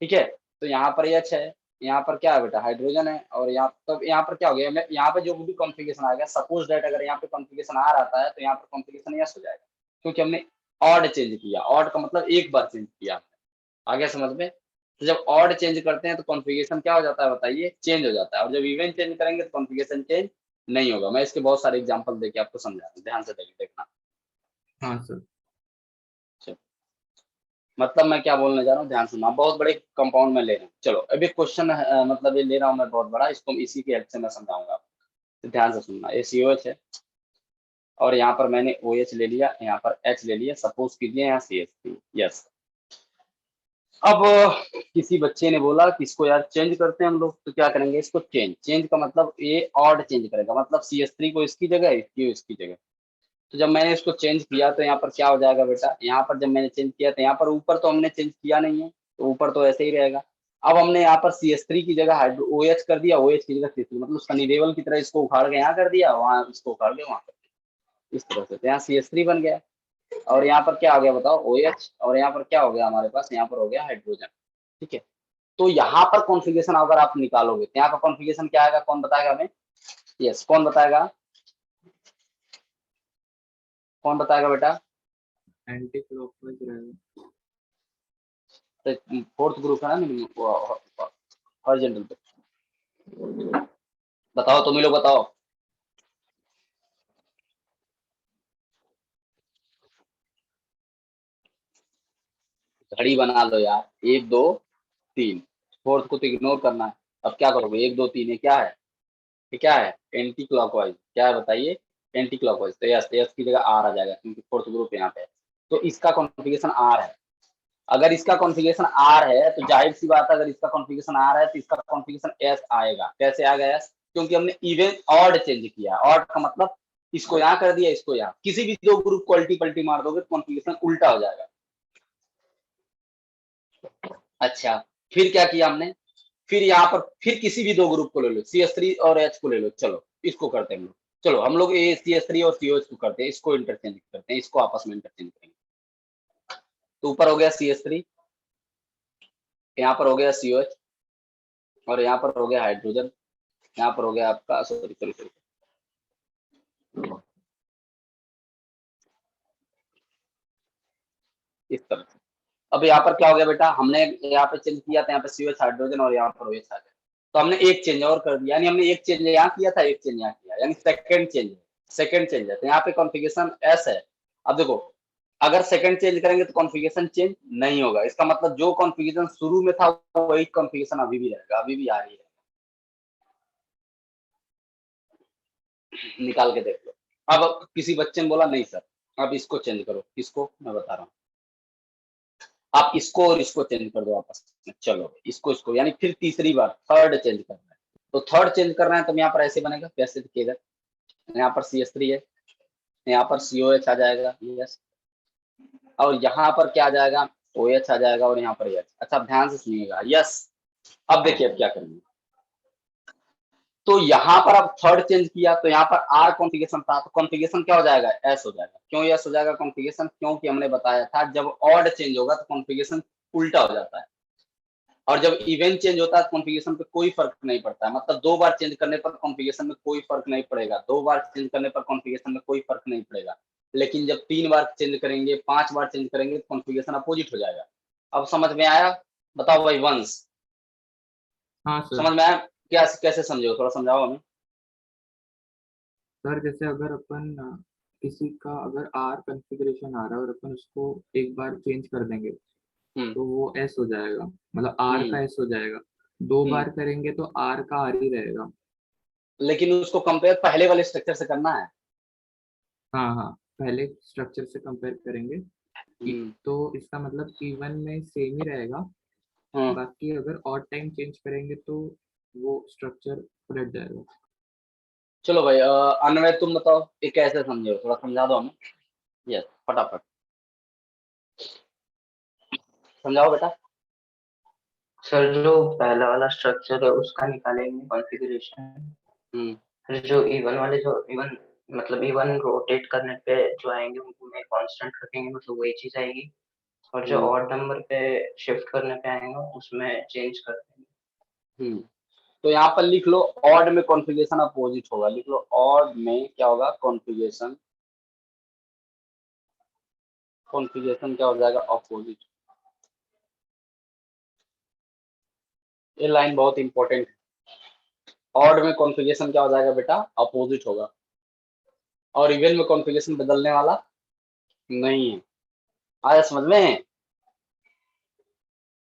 ठीक है, तो यहाँ पर H है, यहाँ पर क्या है बेटा, हाइड्रोजन है, और यहाँ तो यहाँ पर क्या हो गया, यहाँ पे जो भी कॉन्फ़िगरेशन आ गया, सपोज दैट अगर यहाँ पे कॉन्फ़िगरेशन R आता है तो यहाँ पर कॉन्फ़िगरेशन यस हो जाएगा, क्योंकि हमने ऑड चेंज किया, ऑड का मतलब एक बार चेंज किया, आ गया समझ में। तो जब ऑड चेंज करते हैं तो कॉन्फ़िगरेशन क्या हो जाता है बताइए, चेंज हो जाता है, और जब इवन चेंज करेंगे तो कॉन्फ़िगरेशन चेंज नहीं होगा। मैं इसके बहुत सारे एग्जांपल देके आपको समझा रहा हूँ, ध्यान से देखना। हाँ सर। मतलब मैं क्या बोलने जा रहा हूँ, ध्यान सुनना, बहुत बड़े कंपाउंड में ले रहा हूँ। चलो अभी क्वेश्चन मतलब ये ले रहा हूँ मैं बहुत बड़ा, इसको इसी की हेल्प से मैं समझाऊंगा आपको, तो ध्यान से सुनना। ये COH है और यहाँ पर मैंने OH ले लिया, यहाँ पर H ले लिया, सपोज कीजिए यहाँ CH3। यस, अब किसी बच्चे ने बोला कि इसको यार चेंज करते हैं हम लोग, तो क्या करेंगे, इसको चेंज का मतलब ये ऑड चेंज करेगा, मतलब CH3 को इसकी जगह, इसकी इसकी जगह। तो जब मैंने इसको चेंज किया तो यहाँ पर क्या हो जाएगा बेटा, यहाँ पर जब मैंने चेंज किया तो यहाँ पर ऊपर तो हमने चेंज किया नहीं है, तो ऊपर तो ऐसे ही रहेगा। अब हमने यहाँ पर CH3 की जगह हाइड्रो OH कर दिया, OH की जगह CH3, मतलब सनी देओल की तरह इसको उखाड़ के यहाँ कर दिया, वहाँ इसको उखाड़ के वहाँ कर दिया, इस तरह से, तो यहाँ CH3 बन गया। और यहाँ पर क्या हो गया बताओ, OH, और यहाँ पर क्या हो गया हमारे पास, यहाँ पर हो गया हाइड्रोजन। ठीक है, तो यहाँ पर कॉन्फ़िगरेशन अगर आप निकालोगे तो यहाँ का कॉन्फ़िगरेशन क्या आएगा, कौन बताएगा हमें? यस, कौन बताएगा, कौन बताएगा बेटा? एंटी क्लॉकवाइज रहेगा। तो फोर्थ ग्रुप है ना हॉरिजॉन्टल पे, बताओ तुम ही लोग बताओ। घड़ी बना लो यार, 1 2 3, फोर्थ को तो इग्नोर करना है। अब क्या करोगे, 1 2 3, ये क्या है, ये क्या है, एंटी क्लॉकवाइज, क्या है बताइए, एंटी क्लॉकवाइज। तो यस की जगह आर आ जाएगा क्योंकि फोर्थ ग्रुप यहाँ पे है, तो इसका कॉन्फ़िगरेशन आर है। अगर इसका कॉन्फ़िगरेशन आर है तो जाहिर सी बात है, अगर इसका कॉन्फ़िगरेशन आर है तो इसका कॉन्फ़िगरेशन एस आएगा। कैसे आ गया एस, क्योंकि हमने इवन ऑड चेंज किया। ऑड का मतलब इसको यहाँ कर दिया, इसको यहाँ, किसी भी दो ग्रुप को अल्टी पल्टी मार दोगे तो कॉन्फ़िगरेशन उल्टा हो जाएगा। अच्छा, फिर क्या किया हमने, फिर यहाँ पर फिर किसी भी दो ग्रुप को ले लो, CH3 और H को ले लो, चलो इसको करते हैं हम लोग, चलो हम लोग ये CH3 और COH को करते हैं, इसको इंटरचेंज करते हैं, इसको आपस में इंटरचेंज करेंगे। तो ऊपर हो गया CH3, यहाँ पर हो गया COH, और यहाँ पर हो गया हाइड्रोजन, यहाँ पर हो गया आपका सॉरी सॉरी सॉरी इस तरह से। अब यहाँ पर क्या हो गया बेटा, हमने यहाँ पे चेंज किया था, यहाँ पे COH हाइड्रोजन और यहाँ पर OH आ गया, तो हमने एक चेंज और कर दिया, यानी हमने एक चेंज यहाँ किया था, एक चेंज यहाँ किया, यानी सेकंड चेंज है, सेकंड चेंज है। तो यहाँ पे कॉन्फ़िगरेशन S है। अब देखो, अगर सेकंड चेंज करेंगे तो कॉन्फ़िगरेशन चेंज नहीं होगा, इसका मतलब जो कॉन्फ़िगरेशन शुरू में था वही कॉन्फ़िगरेशन अभी भी रहेगा, अभी भी आ रही है, निकाल के देख लो। अब किसी बच्चे ने बोला नहीं सर अब इसको चेंज करो, किसको, मैं बता रहा हूँ, आप इसको और इसको चेंज कर दो आपस में, चलो इसको यानी फिर तीसरी बार थर्ड चेंज करना है। तो थर्ड चेंज कर रहे हैं तो यहाँ पर ऐसे बनेगा, कैसे देखिएगा, यहाँ पर CH3 है, यहाँ पर COH आ जाएगा, यस, और यहाँ पर क्या आ जाएगा, OH आ जाएगा, और यहाँ पर H। अच्छा ध्यान से सुनिएगा, यस। अब देखिए अब क्या करेंगे, तो यहाँ पर अब थर्ड चेंज किया तो यहाँ पर आर कॉन्फ़िगरेशन था, तो कॉन्फ़िगरेशन क्या हो जाएगा, एस हो जाएगा। क्यों एस हो जाएगा कॉन्फ़िगरेशन, क्योंकि हमने बताया था जब ऑड चेंज होगा तो कॉन्फ़िगरेशन उल्टा हो जाता है, और जब इवन चेंज होता है तो कॉन्फ़िगरेशन पे कोई फर्क नहीं पड़ता है, मतलब 2 बार चेंज करने पर कॉन्फ़िगरेशन में कोई फर्क नहीं पड़ेगा, 2 बार चेंज करने पर कॉन्फ़िगरेशन में कोई फर्क नहीं पड़ेगा। लेकिन जब 3 बार चेंज करेंगे, 5 बार चेंज करेंगे तो कॉन्फ़िगरेशन अपोजिट हो जाएगा। अब समझ में आया, बताओ भाई वंश, हाँ सर। समझ में आया, क्या कैसे समझे हो, थोड़ा समझाओ हमें। सर जैसे अगर अपन किसी का अगर आर कॉन्फ़िगरेशन आ रहा है और अपन उसको एक बार चेंज कर देंगे हम्म तो वो एस हो जाएगा, मतलब आर हम्म का एस हो जाएगा। दो हम्म बार करेंगे तो आर का आर ही रहेगा। लेकिन उसको कंपेयर पहले वाले स्ट्रक्चर से करना है। हाँ हाँ, पहले स्ट्रक्चर से कंपेयर करेंगे। हम्म तो इसका मतलब इवन में सेम ही रहेगा, हम्म बाकी अगर और टाइम चेंज करेंगे तो वो स्ट्रक्चर पलट जाएगा। चलो भाई अनवय तुम बताओ ये कैसे समझे हो, थोड़ा समझा दो हमें, यस फटाफट समझाओ बेटा। सर जो पहला वाला स्ट्रक्चर है उसका निकालेंगे कॉन्फ़िगरेशन, हम्म फिर जो इवन वाले जो इवन मतलब इवन रोटेट करने पे जो आएंगे उनको में कांस्टेंट रखेंगे, मतलब वही चीज आएगी, और जो हम्म ऑड नंबर पे शिफ्ट करने पे आएंगे उसमें चेंज कर देंगे। हम्म तो यहाँ पर लिख लो ऑड में कॉन्फ़िगरेशन अपोजिट होगा, लिख लो ऑड में क्या होगा, कॉन्फ़िगरेशन कॉन्फ़िगरेशन क्या हो जाएगा, अपोजिट। ये लाइन बहुत इंपॉर्टेंट है। ऑड में कॉन्फ़िगरेशन क्या हो जाएगा बेटा, अपोजिट होगा, और इवन में कॉन्फ़िगरेशन बदलने वाला नहीं है। आया समझ में?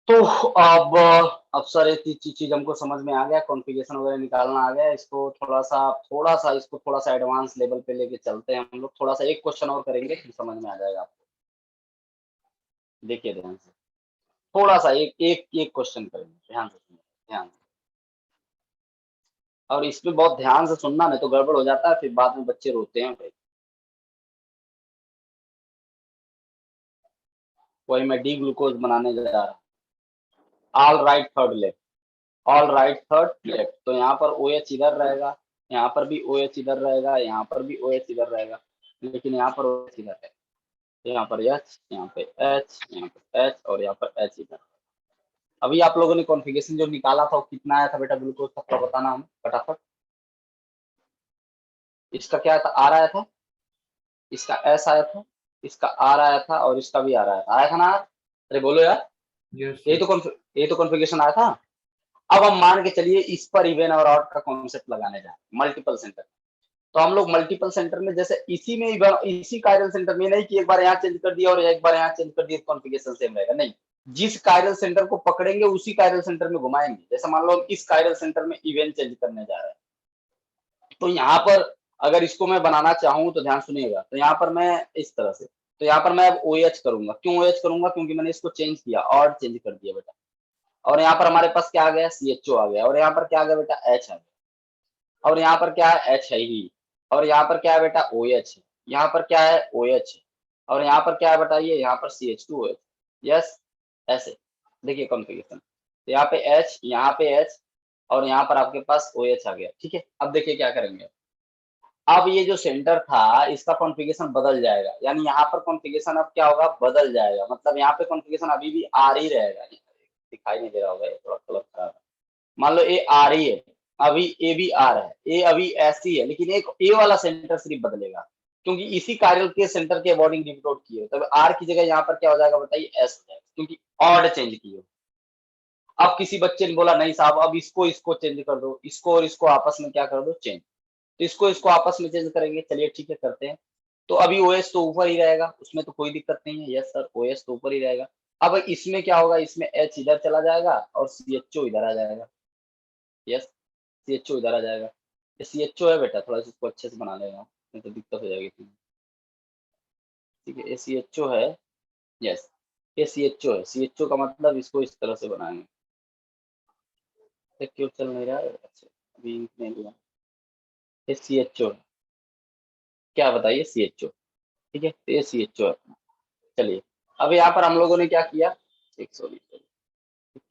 तो अब सर एक चीज हमको समझ में आ गया, कॉन्फ़िगरेशन वगैरह निकालना आ गया। इसको थोड़ा सा एडवांस लेवल पे लेके चलते हैं हम लोग। थोड़ा सा एक क्वेश्चन और करेंगे फिर समझ में आ जाएगा आपको। देखिए ध्यान से, थोड़ा सा एक क्वेश्चन करेंगे, ध्यान से सुनिए, ध्यान से। और इसमें बहुत ध्यान से सुनना, नहीं तो गड़बड़ हो जाता है, फिर बाद में बच्चे रोते हैं भाई। वही मैं डी ग्लूकोज बनाने जा रहा हूँ। All right third left, all right third left. तो यहाँ पर ओ एच इधर रहेगा, यहाँ पर भी ओ एच इधर रहेगा, यहाँ पर भी ओ एच इधर रहेगा, लेकिन यहाँ पर ओ एच इधर है। यहाँ पर एच, यहाँ पे एच, यहाँ पे एच, और यहाँ पर एच इधर। अभी आप लोगों ने कॉन्फ़िगरेशन जो निकाला था वो कितना आया था बेटा ग्लूकोज का, थोड़ा बताना हमें फटाफट। इसका क्या था, आर आया था, इसका एस आया था, इसका आर आया था, और इसका भी आर आया था ना? अरे बोलो यार, यस यही तो कॉन्फ़िगरेशन आया था। अब हम मान के चलिए इस पर इवन और ऑड का कॉन्सेप्ट लगाने जा रहे हैं मल्टीपल सेंटर। तो हम लोग मल्टीपल सेंटर में जैसे इसी में इसी कायरल सेंटर में, नहीं कि एक बार यहाँ चेंज कर दिया और एक बार यहाँ चेंज कर दिया, कॉन्फ़िगरेशन सेम रहेगा, नहीं। जिस कायरल सेंटर को पकड़ेंगे उसी कायरल सेंटर में घुमाएंगे। जैसे मान लो हम इस कायरल सेंटर में इवेंट चेंज करने जा रहे हैं, तो यहाँ पर अगर इसको मैं बनाना चाहूँ तो ध्यान सुनिएगा, तो यहाँ पर मैं इस तरह से, तो यहाँ पर मैं अब ओ एच करूंगा। क्यों ओ एच करूंगा? क्योंकि मैंने इसको चेंज किया, ऑड चेंज कर दिया बेटा। और यहाँ पर हमारे पास क्या आ गया, सी एच ओ आ गया, और यहाँ पर क्या आ गया बेटा, एच आ गया, और यहाँ पर क्या है, एच है ही, और यहाँ पर क्या है बेटा, ओ एच है, यहाँ पर क्या है, ओ एच है, और यहाँ पर क्या है बताइए, यहाँ पर C H two O H. Yes, ऐसे देखिए कॉन्फ़िगरेशन, तो यहाँ पे एच, यहाँ पे एच, और यहाँ पर आपके पास ओ एच आ गया। ठीक है, अब देखिए क्या करेंगे। अब ये जो सेंटर था इसका कॉन्फ़िगरेशन बदल जाएगा, यानी यहाँ पर कॉन्फ़िगरेशन अब क्या होगा, बदल जाएगा। मतलब यहाँ पे कॉन्फ़िगरेशन अभी भी आर ही रहेगा, दिखाई नहीं दे रहा होगा, ये थोड़ा कलर खराब है। मान लो ए आर ही है, अभी ए भी आर है, ए अभी ऐसी है, लेकिन एक ए वाला सेंटर सिर्फ बदलेगा, क्योंकि इसी कार्य के सेंटर के अकॉर्डिंग डिनोट किए, तब आर की जगह यहाँ पर क्या हो जाएगा बताइए, एस हो जाएगा, क्योंकि ऑड चेंज किए। अब किसी बच्चे ने बोला नहीं साहब अब इसको चेंज कर दो, इसको और इसको आपस में क्या कर दो, चेंज। तो इसको आपस में चेंज करेंगे, चलिए ठीक है करते हैं। तो अभी ओएस तो ऊपर ही रहेगा, उसमें तो कोई दिक्कत नहीं है। यस सर, ओएस तो ऊपर ही रहेगा। अब इसमें क्या होगा, इसमें एच इधर चला जाएगा और सी एच ओ इधर आ जाएगा। यस, सी एच ओ इधर आ जाएगा। ये सी एच ओ है बेटा, थोड़ा सा इसको अच्छे से बना लेगा, नहीं तो दिक्कत हो जाएगी। ठीक है, ये सी एच ओ है। यस, ये सी एच ओ है। सी एच ओ का मतलब इसको इस तरह से बनाएंगे। क्यों चल नहीं रहा है? अच्छा, अभी इंक नहीं लिया। ये सी एच ओ, क्या बताइए, सी एच ओ। ठीक है, तो ये सी एच ओ है। चलिए, अब यहाँ पर हम लोगों ने क्या किया, एक सॉरी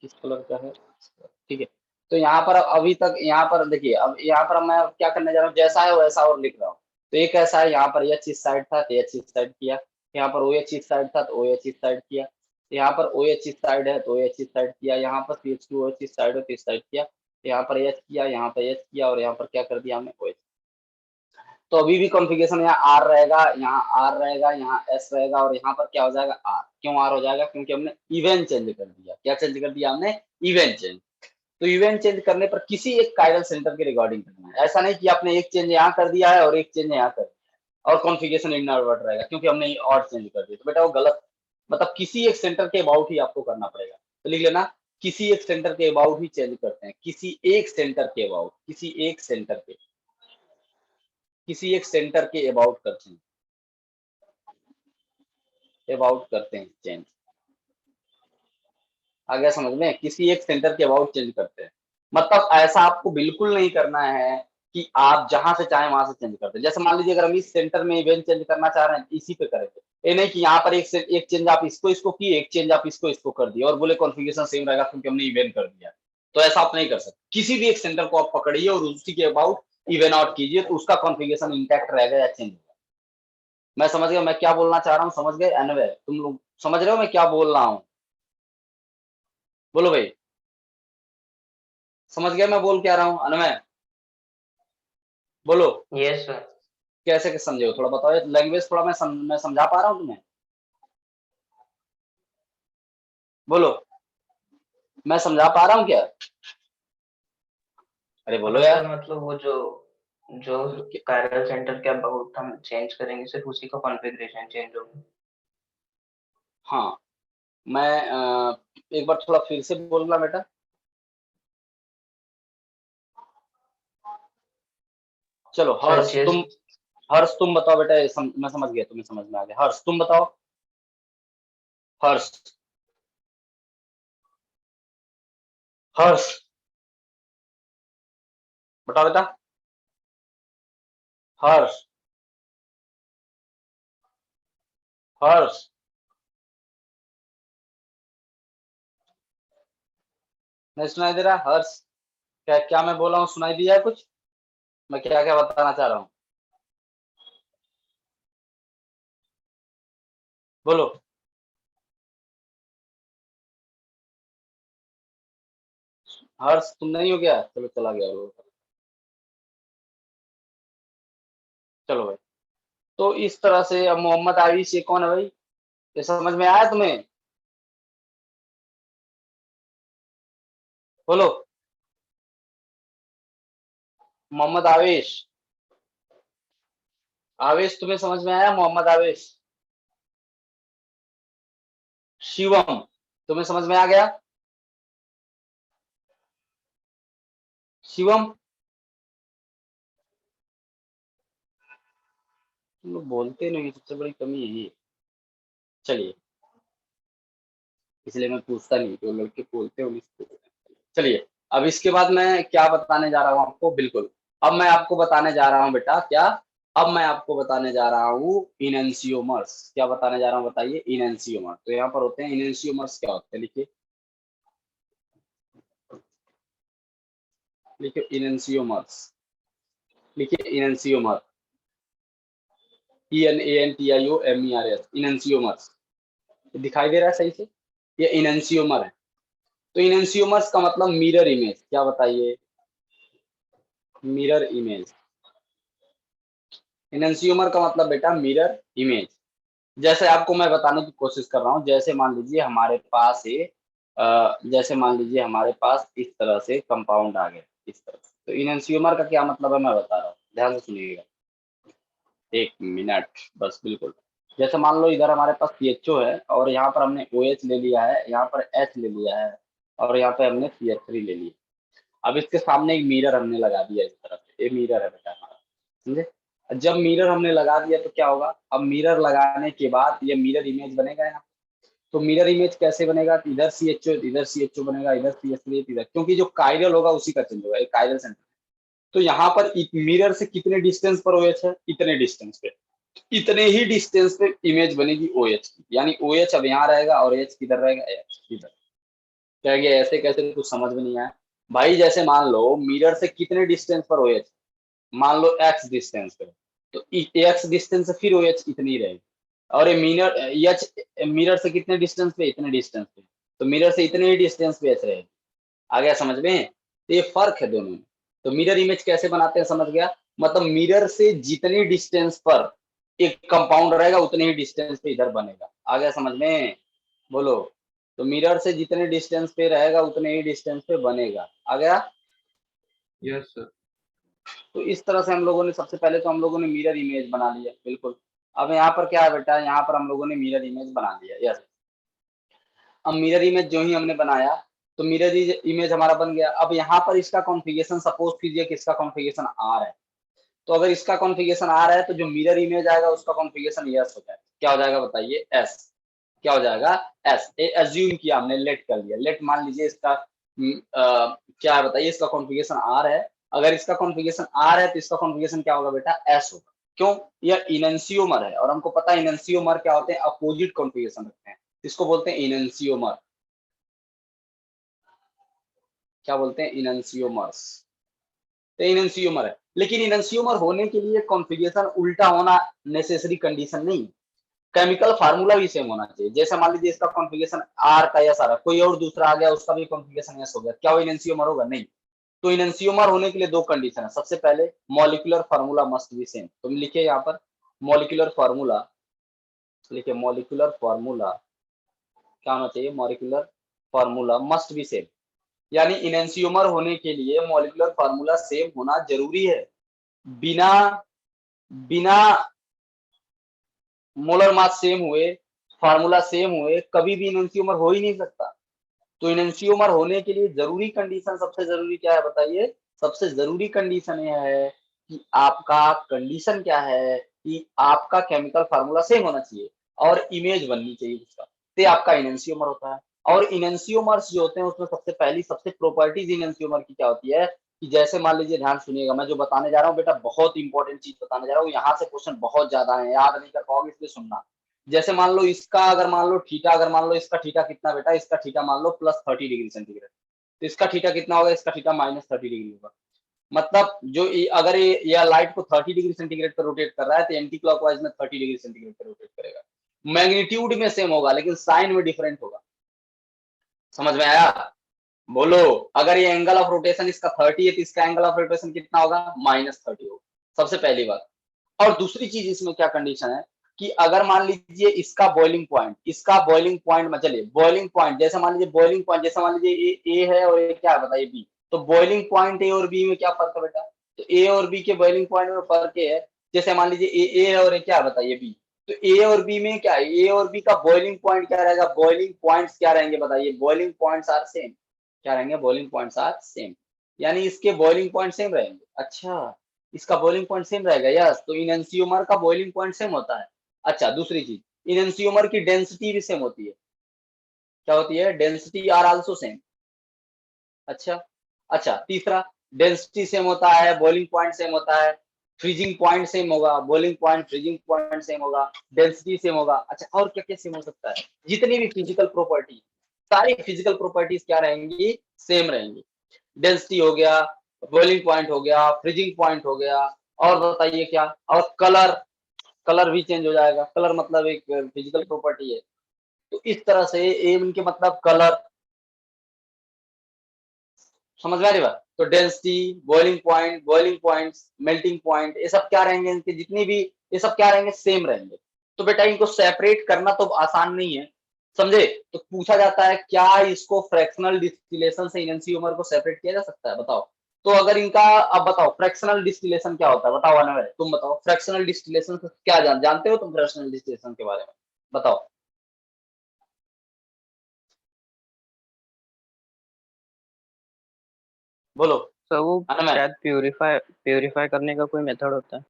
किस कलर का है, ठीक है। तो यहाँ पर अभी तक, यहाँ पर देखिए, अब यहाँ पर मैं क्या करने जा रहा हूँ, जैसा है वैसा और लिख रहा हूँ। तो एक ऐसा है, यहाँ पर एच इस साइड था तो एच इस साइड किया, यहाँ पर ओ एच इस साइड था तो ओ एच इस साइड किया, यहाँ पर ओ एच इस साइड है तो ओ एच इस साइड किया, यहाँ पर C H two O H इस साइड है तो इस साइड किया, यहाँ पर एच किया, यहाँ पर एच किया, और यहाँ पर क्या कर दिया हमने, ओ एच। तो अभी भी कॉन्फ़िगरेशन यहाँ आर रहेगा, यहाँ आर रहेगा, यहाँ एस रहेगा, और यहाँ पर क्या हो जाएगा, आर। क्यों आर हो जाएगा? क्योंकि हमने इवेंट चेंज कर दिया। क्या चेंज कर दिया हमने? Event change. तो इवेंट चेंज करने पर किसी एक कायरल सेंटर के रिगार्डिंग करना है। ऐसा नहीं कि आपने एक चेंज यहाँ कर दिया है और एक चेंज यहाँ कर दिया है और कॉन्फ़िगरेशन इनवर्ट रहेगा क्योंकि हमने ऑड चेंज कर दिया, तो बेटा वो गलत। मतलब किसी एक सेंटर के अबाउट ही आपको करना पड़ेगा। तो लिख लेना, किसी एक सेंटर के अबाउट ही चेंज करते हैं, किसी एक सेंटर के अबाउट, किसी एक सेंटर के अबाउट करते हैं, अबाउट करते हैं चेंज। आ गया समझ में? किसी एक सेंटर के अबाउट चेंज करते हैं। मतलब ऐसा आपको बिल्कुल नहीं करना है कि आप जहां से चाहें वहां से चेंज करते हैं। जैसे मान लीजिए अगर हम इस सेंटर में इवेंट चेंज करना चाह रहे हैं, इसी पे करेंगे। ये नहीं कि यहाँ पर एक चेंज आप इसको किए, एक चेंज आप इसको कर दिए और बोले कॉन्फ़िगरेशन सेम रहेगा क्योंकि हमने इवेंट कर दिया। तो ऐसा आप नहीं कर सकते। किसी भी एक सेंटर को आप पकड़िए और उसी के अबाउट इवेंट आउट कीजिए, तो उसका कॉन्फ़िगरेशन इंटैक्ट रहेगा या चेंज होगा। मैं समझ गया मैं क्या बोलना चाह रहा हूँ, समझ गए अनवय? तुम लोग समझ रहे हो मैं क्या बोल रहा हूँ? बोलो भाई, समझ गया मैं बोल क्या रहा हूँ अनवय? बोलो यस सर। कैसे समझे हो, थोड़ा बताओ। लैंग्वेज थोड़ा मैं समझा पा रहा हूँ तुम्हें? बोलो। मैं समझा पा रहा हूँ क्या? अरे बोलो यार। सर मतलब वो जो जो कायरल सेंटर के अबाउट हम चेंज करेंगे सिर्फ उसी का कॉन्फ़िगरेशन चेंज होगा। हाँ, मैं एक बार थोड़ा फिर से बोलना बेटा। चलो सर हर्ष तुम बताओ बेटा, मैं समझ गया, तुम्हें समझ में आ गया। हर्ष तुम बताओ। हर्ष हर्ष बताओ बेटा। हर्ष हर्ष नहीं सुनाई दे रहा? हर्ष, क्या क्या मैं बोला हूँ सुनाई दिया है कुछ? मैं क्या क्या बताना चाह रहा हूँ, बोलो। हर्ष तुम नहीं हो गया? चलो चला गया वो। चलो भाई, तो इस तरह से अब मोहम्मद आविश ये कौन है भाई? ये समझ में आया तुम्हें? बोलो। मोहम्मद आवेश, आवेश तुम्हें समझ में आया? मोहम्मद आवेश। शिवम तुम्हें समझ में आ गया? शिवम, तुम लोग बोलते नहीं, सबसे बड़ी कमी यही है। चलिए, इसलिए मैं पूछता नहीं, जो लड़के बोलते हैं उन्हीं से पूछता हूं। चलिए, अब इसके बाद मैं क्या बताने जा रहा हूँ आपको, बिल्कुल। अब मैं आपको बताने जा रहा हूँ बेटा क्या? अब मैं आपको बताने जा रहा हूँ इनएंशियोमर्स। क्या बताने जा रहा हूँ बताइए? इनएंशियोमर। तो यहाँ पर होते हैं इनएंशियोमर्स। क्या होते हैं लिखिए, लिखिए इनएंशियोमर्स, लिखिए इनएंशियोमर। ENANTIOMERS, इनएंशियोमर्स। दिखाई दे रहा है सही से? ये इनएंशियोमर है। तो इनएंशियोमर्स का मतलब मिरर इमेज। क्या बताइए? Mirror image. इनएंशियोमर का मतलब बेटा मिरर इमेज। जैसे आपको मैं बताने की कोशिश कर रहा हूँ, जैसे मान लीजिए हमारे पास जैसे मान लीजिए हमारे पास इस तरह से कंपाउंड आ गया, इस तरह से। तो इनएंशियोमर का क्या मतलब है मैं बता रहा हूँ, ध्यान से सुनिएगा। एक मिनट बस, बिल्कुल। जैसे मान लो इधर हमारे पास CHO है और यहाँ पर हमने OH ले लिया है, यहाँ पर H ले लिया है और यहाँ पे हमने CH3 ले लिया। अब इसके सामने एक मिरर हमने लगा दिया इस तरह से, ये मिरर है बेटा हमारा, समझे? जब मिरर हमने लगा दिया तो क्या होगा? अब मिरर लगाने के बाद ये मिरर इमेज बनेगा यहाँ। तो मिरर इमेज कैसे बनेगा? तो इधर CHO बनेगा, इधर CH3 इधर, क्योंकि जो कायरल होगा उसी का चेंज होगा, कायरल सेंटर। तो यहाँ पर मिरर से कितने डिस्टेंस पर OH है? इतने डिस्टेंस पे, इतने ही डिस्टेंस पे इमेज बनेगी OH की। यानी OH अब यहाँ रहेगा और H किधर रहेगा? H इधर। क्या गया? ऐसे कैसे? कुछ समझ में नहीं आया भाई। जैसे मान लो मिरर से कितने डिस्टेंस पर OH, मान लो X डिस्टेंस पे, तो X डिस्टेंस से फिर OH इतनी रहेगी। और ये मिरर से कितने डिस्टेंस पे? इतने डिस्टेंस पे, तो मिरर से इतने ही डिस्टेंस पे H रहेगी। आ गया समझ में? तो ये फर्क है दोनों में। तो मिरर इमेज कैसे बनाते हैं समझ गया? मतलब मिरर से जितनी डिस्टेंस पर एक कंपाउंड रहेगा उतने ही डिस्टेंस पे इधर बनेगा। आ गया समझ में? बोलो। तो मिरर से जितने डिस्टेंस पे रहेगा उतने ही डिस्टेंस पे बनेगा। आ गया? Yes sir. तो इस तरह से हम लोगों ने, सबसे पहले तो हम लोगों ने मिरर इमेज बना लिया, बिल्कुल। अब यहाँ पर क्या है बेटा? यहाँ पर हम लोगों ने मिरर इमेज बना लिया, यस। अब मिरर इमेज जो ही हमने बनाया तो मिरर इमेज हमारा बन गया। अब यहाँ पर इसका कॉन्फ़िगरेशन सपोज कीजिए कि इसका कॉन्फ़िगरेशन R है। तो अगर इसका कॉन्फ़िगरेशन R है तो जो मिरर इमेज आएगा उसका कॉन्फ़िगरेशन S हो जाएगा। क्या हो जाएगा बताइए? S। क्या हो जाएगा? S। एज्यूम किया हमने, लेट कर लिया। लेट मान लीजिए इसका क्या है बताइए? इसका कॉन्फ़िगरेशन R है। अगर इसका कॉन्फ़िगरेशन R है तो इसका कॉन्फ़िगरेशन क्या होगा बेटा? S होगा। क्यों? यह इनएंशियोमर है और हमको पता है इनएंशियोमर क्या होते हैं? अपोजिट कॉन्फ़िगरेशन रखते हैं। इसको बोलते हैं इनएंशियोमर। क्या बोलते हैं? इनएंशियोमर्स। तो इनएंशियोमर है, लेकिन इनएंशियोमर होने के लिए कॉन्फ़िगरेशन उल्टा होना नेसेसरी कंडीशन नहीं। केमिकल फार्मूला भी सेम होना चाहिए। जैसे मान लीजिए इसका कॉन्फ़िगरेशन R का S आ रहा है, कोई और दूसरा आ गया उसका भी कॉन्फ़िगरेशन S हो गया, क्या वो इनएंशियोमर होगा? नहीं। तो इनएंशियोमर होने के लिए दो कंडीशन है। सबसे पहले molecular formula must be same. तुम लिखिए यहाँ पर मॉलिक्यूलर फार्मूला, लिखिए मॉलिक्यूलर फार्मूला क्या होना चाहिए? Molecular formula must be same, यानी इनएंशियोमर होने के लिए मॉलिक्यूलर फार्मूला सेम होना जरूरी है। बिना बिना मोलर मास सेम हुए, फार्मूला सेम हुए, कभी भी इनएंशियोमर हो ही नहीं सकता। तो इनएंशियोमर होने के लिए जरूरी कंडीशन, सबसे जरूरी क्या है बताइए? सबसे जरूरी कंडीशन यह है कि आपका कंडीशन क्या है कि आपका केमिकल फार्मूला सेम होना चाहिए और इमेज बननी चाहिए उसका, तो आपका इनएंशियोमर होता है। और इनएंशियोमर्स जो होते हैं उसमें सबसे प्रॉपर्टीज इनएंशियोमर की क्या होती है कि जैसे मान लीजिए, ध्यान सुनिएगा, मैं जो बताने जा रहा हूँ बेटा बहुत इंपॉर्टेंट चीज बताने जा रहा हूँ, यहाँ से क्वेश्चन बहुत ज्यादा है, याद नहीं कर पाओगे इसलिए सुनना। जैसे मान लो इसका, अगर मान लो थीटा, अगर मान लो इसका थीटा कितना बेटा, इसका थीटा मान लो +30 डिग्री सेंटीग्रेड, तो इसका थीटा कितना होगा? इसका थीटा -30 डिग्री होगा। मतलब जो अगर ये लाइट को 30 डिग्री सेंटीग्रेड पर रोटेट कर रहा है तो एंटी क्लॉकवाइज में 30 डिग्री सेंटीग्रेड पर रोटेट करेगा। मैग्नीट्यूड में सेम होगा लेकिन साइन में डिफरेंट होगा। समझ में आया? बोलो, अगर ये एंगल ऑफ रोटेशन इसका 30 है तो इसका एंगल ऑफ रोटेशन कितना होगा? -30 होगा, सबसे पहली बात। और दूसरी चीज इसमें क्या कंडीशन है कि अगर मान लीजिए इसका बॉइलिंग पॉइंट में, चलिए बॉइलिंग पॉइंट, जैसे मान लीजिए बॉइलिंग पॉइंट, जैसे मान लीजिए ए है और ये क्या है बताइए बी, तो बॉइलिंग पॉइंट ए और बी में क्या फर्क है बेटा? तो ए और बी के बॉइलिंग पॉइंट में फर्क है। जैसे मान लीजिए ए है और ये क्या बताइए बी, तो ए और बी में क्या है? ए और बी का बॉइलिंग पॉइंट क्या रहेगा? बॉइलिंग पॉइंट्स क्या रहेंगे बताइए? Boiling points are same. क्या रहेंगे? बॉइलिंग पॉइंट्स आर सेम, यानी इसके बॉइलिंग पॉइंट सेम रहेंगे। अच्छा, इसका बॉइलिंग पॉइंट सेम रहेगा, यस, तो इनएंशियोमर का बॉइलिंग पॉइंट सेम होता है। अच्छा, दूसरी चीज, इनएंशियोमर की डेंसिटी भी सेम होती है। क्या होती है? Density are also same. अच्छा, तीसरा, डेंसिटी सेम होता है, बॉइलिंग पॉइंट सेम होता है, फ्रीजिंग पॉइंट सेम होगा, boiling point, freezing point same होगा, डेंसिटी सेम होगा। अच्छा, और क्या क्या सेम हो सकता है? जितनी भी फिजिकल प्रॉपर्टी, सारी फिजिकल प्रॉपर्टीज क्या रहेंगी? सेम रहेंगी। डेंसिटी हो गया, बॉइलिंग पॉइंट हो गया, फ्रीजिंग पॉइंट हो गया, और बताइए क्या? और कलर भी चेंज हो जाएगा। कलर मतलब एक फिजिकल प्रॉपर्टी है। तो इस तरह से एम के मतलब कलर, समझ में आ रही बात? तो density, boiling points, melting point, ये सब क्या रहेंगे? इनके जितनी भी ये सब क्या रहेंगे? सेम रहेंगे। तो बेटा इनको सेपरेट करना तो आसान नहीं है, समझे? तो पूछा जाता है क्या इसको फ्रैक्शनल डिस्टिलेशन से इनएंशियोमर को सेपरेट किया जा सकता है? बताओ। तो अगर इनका, अब बताओ फ्रैक्शनल डिस्टिलेशन क्या होता है? बताओ अनवर, तुम बताओ फ्रैक्शनल डिस्टिलेशन से क्या जानते हो तुम? फ्रैक्शनल डिस्टिलेशन के बारे में बताओ। बोलो सर वो अनवर। शायद प्यूरिफाई करने का कोई मेथड होता है।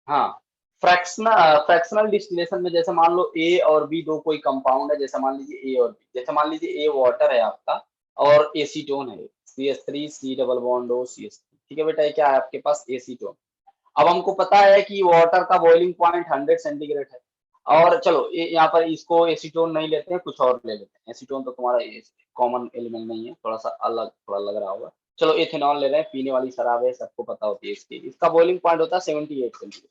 हाँ, फ्रैक्शनल डिस्टिलेशन में जैसे मान लो ए और बी दो कोई कंपाउंड है, जैसे मान लीजिए ए और बी, जैसे मान लीजिए ए वाटर है आपका और एसीटोन है, CH3 C double bond O CH3, ठीक है बेटा, ये क्या है आपके पास? एसीटोन। अब हमको पता है कि वाटर का बॉइलिंग पॉइंट 100 सेंटीग्रेड है, और चलो यहाँ पर इसको एसीटोन नहीं लेते हैं, कुछ और ले लेते हैं। एसीटोन तो तुम्हारा कॉमन एलिमेंट नहीं है, थोड़ा लग रहा होगा। चलो एथेनॉल ले रहे हैं, पीने वाली शराब है, सबको पता होती है इसकी। इसका बॉइलिंग पॉइंट होता है 78 सेंटीग्रेड।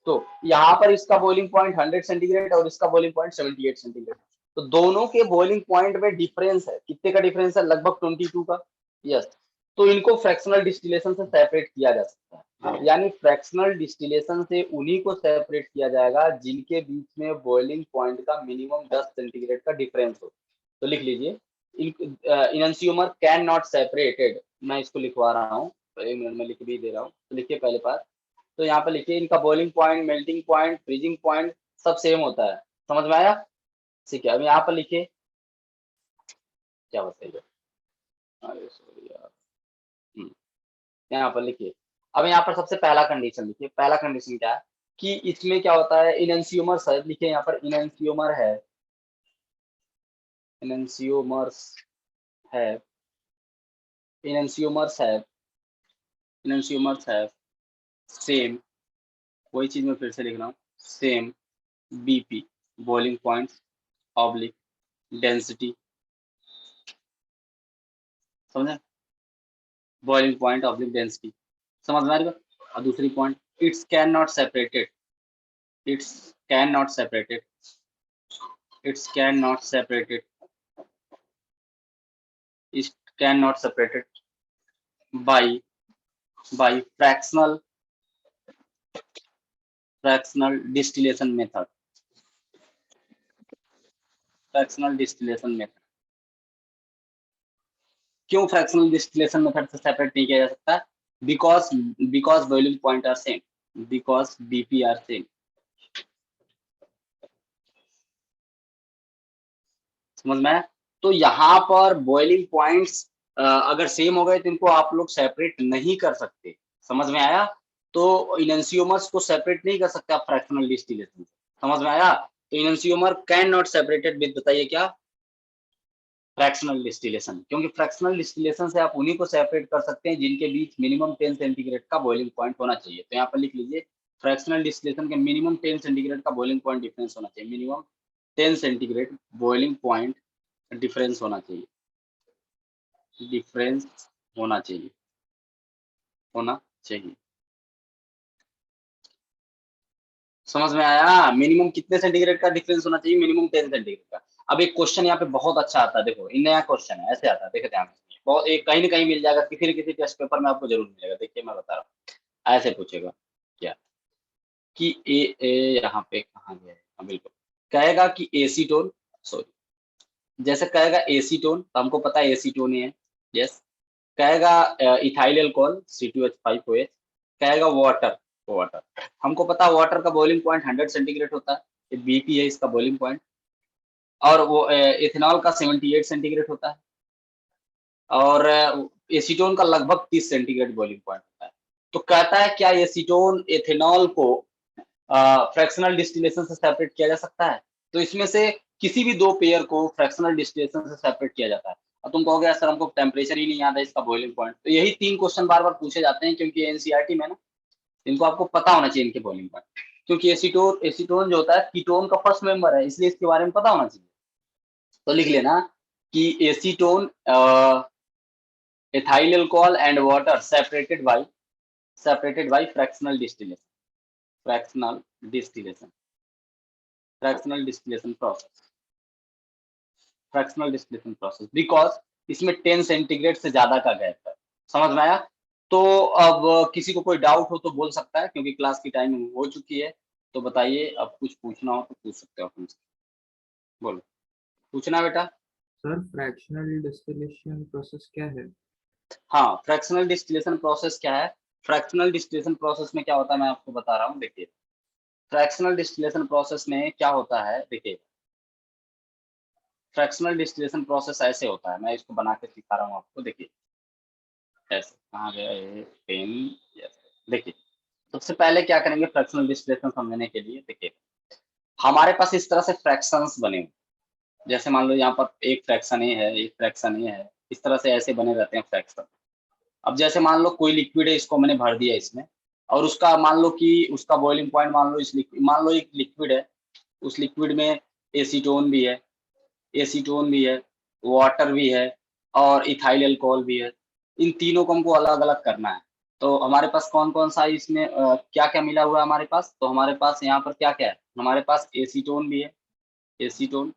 तो यहाँ पर इसका बॉइलिंग पॉइंट 100 सेंटीग्रेड और इसका बॉइलिंग पॉइंट 78 सेंटीग्रेड। तो दोनों के बॉइलिंग पॉइंट में डिफरेंस है, कितने का डिफरेंस है? लगभग 22 का। यस, तो इनको फ्रैक्शनल डिस्टिलेशन से सेपरेट किया जा सकता है, यानी फ्रैक्शनल डिस्टिलेशन से उन्हीं को सेपरेट किया जाएगा जिनके बीच में बॉइलिंग पॉइंट का मिनिमम 10 सेंटीग्रेड का डिफरेंस हो। तो लिख लीजिए, इनएंशियोमर कैन नॉट सेपरेटेड, मैं इसको लिखवा रहा हूँ, 1 मिनट में लिख भी दे रहा हूँ, तो लिखिए पहले पार्ट। तो यहाँ पर लिखिए इनका boiling point, melting point, freezing point सब सेम होता है। समझ में आया? ठीक है, अब यहाँ पर लिखिए, क्या बताइए, अरे सॉरी यार, यहाँ पर लिखिए। अब यहाँ पर सबसे पहला कंडीशन लिखिए। पहला कंडीशन क्या है कि इसमें क्या होता है? इनएंशियोमर्स है, लिखिए यहाँ पर इनएंशियोमर है, इनएंशियोमर्स है, इनएंशियोमर्स है, इनएंशियोमर्स है सेम, वही चीज मैं फिर से लिख रहा हूँ, same BP boiling points oblique density, समझे? बॉइलिंग पॉइंट ऑब्लिक डेंसिटी, समझ में आ रही बात? और दूसरी point, it's can not separated, it's can not separated, it's can not separated, it can not separated by fractional distillation method, fractional distillation method, क्यों फ्रैक्शनल डिस्टिलेशन मेथड से सेपरेट नहीं किया जा सकता? Because boiling point are same, because BP are same. समझ में आया? तो यहाँ पर बॉइलिंग पॉइंट्स अगर सेम हो गए तो इनको आप लोग सेपरेट नहीं कर सकते। समझ में आया? तो इनएंशियोमर्स को सेपरेट नहीं कर सकते आप फ्रैक्शनल डिस्टिलेशन। समझ में आया? तो इनएंशियोमर कैन नॉट सेपरेटेड विद, बताइए क्या? Fractional distillation. क्योंकि फ्रैक्शनल डिस्टिलेशन से आप उन्हीं को सेपरेट कर सकते हैं जिनके बीच मिनिमम 10 सेंटीग्रेड का बॉइलिंग पॉइंट होना चाहिए। तो यहाँ पर लिख लीजिए, फ्रैक्शनल डिस्टिलेशन के मिनिमम 10 सेंटीग्रेड का बॉइलिंग पॉइंट डिफरेंस होना चाहिए। Minimum 10 centigrade boiling point difference होना चाहिए, डिफरेंस होना चाहिए, होना चाहिए। समझ में आया? मिनिमम कितने सेंटीग्रेड का डिफरेंस होना चाहिए? मिनिमम 10 सेंटीग्रेड का। अब एक क्वेश्चन यहाँ पे बहुत अच्छा आता है, देखो ये नया क्वेश्चन है, ऐसे आता है, देखो ध्यान से। बहुत एक कहीं ना कहीं मिल जाएगा, किसी न किसी टेस्ट पेपर में आपको जरूर मिलेगा। देखिए मैं बता रहा हूँ, ऐसे पूछेगा क्या कि यहाँ पे कहाँ गया है? हाँ, बिल्कुल कहेगा कि एसीटोन, सॉरी, जैसे कहेगा एसीटोन तो हमको पता है एसीटोन ही है, यस। कहेगा इथाइल अल्कोहल C2H5OH, कहेगा वाटर, वाटर हमको पता है वाटर का बॉइलिंग पॉइंट 100 सेंटीग्रेड होता है, ये बीपी है इसका बॉइलिंग पॉइंट। और वो इथेनॉल का 78 सेंटीग्रेड होता है, और एसीटोन का लगभग 30 सेंटीग्रेड बॉइलिंग पॉइंट होता है। तो कहता है क्या एसीटोन इथेनॉल को फ्रैक्शनल डिस्टिलेशन से सेपरेट किया जा सकता है? तो इसमें से किसी भी दो पेयर को फ्रैक्शनल डिस्टिलेशन से सेपरेट किया जाता है। और तुम कहोगे सर हमको टेम्परेचर ही नहीं याद है इसका बॉइलिंग पॉइंट। तो यही 3 क्वेश्चन बार बार पूछे जाते हैं, क्योंकि एनसीईआरटी में ना इनको आपको पता होना चाहिए इनके बॉइलिंग पॉइंट। क्योंकि एसीटोन, एसीटोन जो होता है कीटोन का फर्स्ट मेंबर है, इसलिए इसके बारे में पता होना चाहिए। तो लिख लेना कि acetone, ethyl alcohol and water separated by fractional distillation, fractional distillation, fractional distillation process, fractional distillation process, because इसमें 10 सेंटीग्रेड से ज्यादा का गैप है। समझ में आया? तो अब किसी को कोई डाउट हो तो बोल सकता है, क्योंकि क्लास की टाइमिंग हो चुकी है। तो बताइए, अब कुछ पूछना हो तो पूछ सकते हो आप मुझसे, बोलो। पूछना बेटा। सर फ्रैक्शनल डिस्टिलेशन प्रोसेस क्या है? हाँ, फ्रैक्शनल डिस्टिलेशन प्रोसेस क्या है? फ्रैक्शनल डिस्टिलेशन प्रोसेस में क्या होता है मैं आपको बता रहा हूँ। देखिए, फ्रैक्शनल डिस्टिलेशन प्रोसेस में क्या होता है, देखिए फ्रैक्शनल डिस्टिलेशन प्रोसेस ऐसे होता है, मैं इसको बना के सिखा रहा हूँ आपको। देखिए ऐसे, कहाँ गया ये पेन? यस, देखिए सबसे पहले क्या करेंगे फ्रैक्शनल डिस्टिलेशन समझने के लिए। देखिए हमारे पास इस तरह से फ्रैक्शंस बने हुए, जैसे मान लो यहाँ पर एक फ्रैक्शन ए है, एक फ्रैक्शन ए है, इस तरह से ऐसे बने रहते हैं फ्रैक्शन। अब जैसे मान लो कोई लिक्विड है, इसको मैंने भर दिया इसमें, और उसका मान लो कि उसका बॉइलिंग पॉइंट मान लो इस लिक्विड, मान लो एक लिक्विड है, उस लिक्विड में एसीटोन भी है, एसीटोन भी है, वाटर भी है, और इथाइल अल्कोहल भी है। इन तीनों को हमको अलग अलग करना है। तो हमारे पास कौन कौन सा इसमें क्या क्या मिला हुआ है हमारे पास? तो हमारे पास यहाँ पर क्या क्या है, हमारे पास एसीटोन भी है, एसीटोन,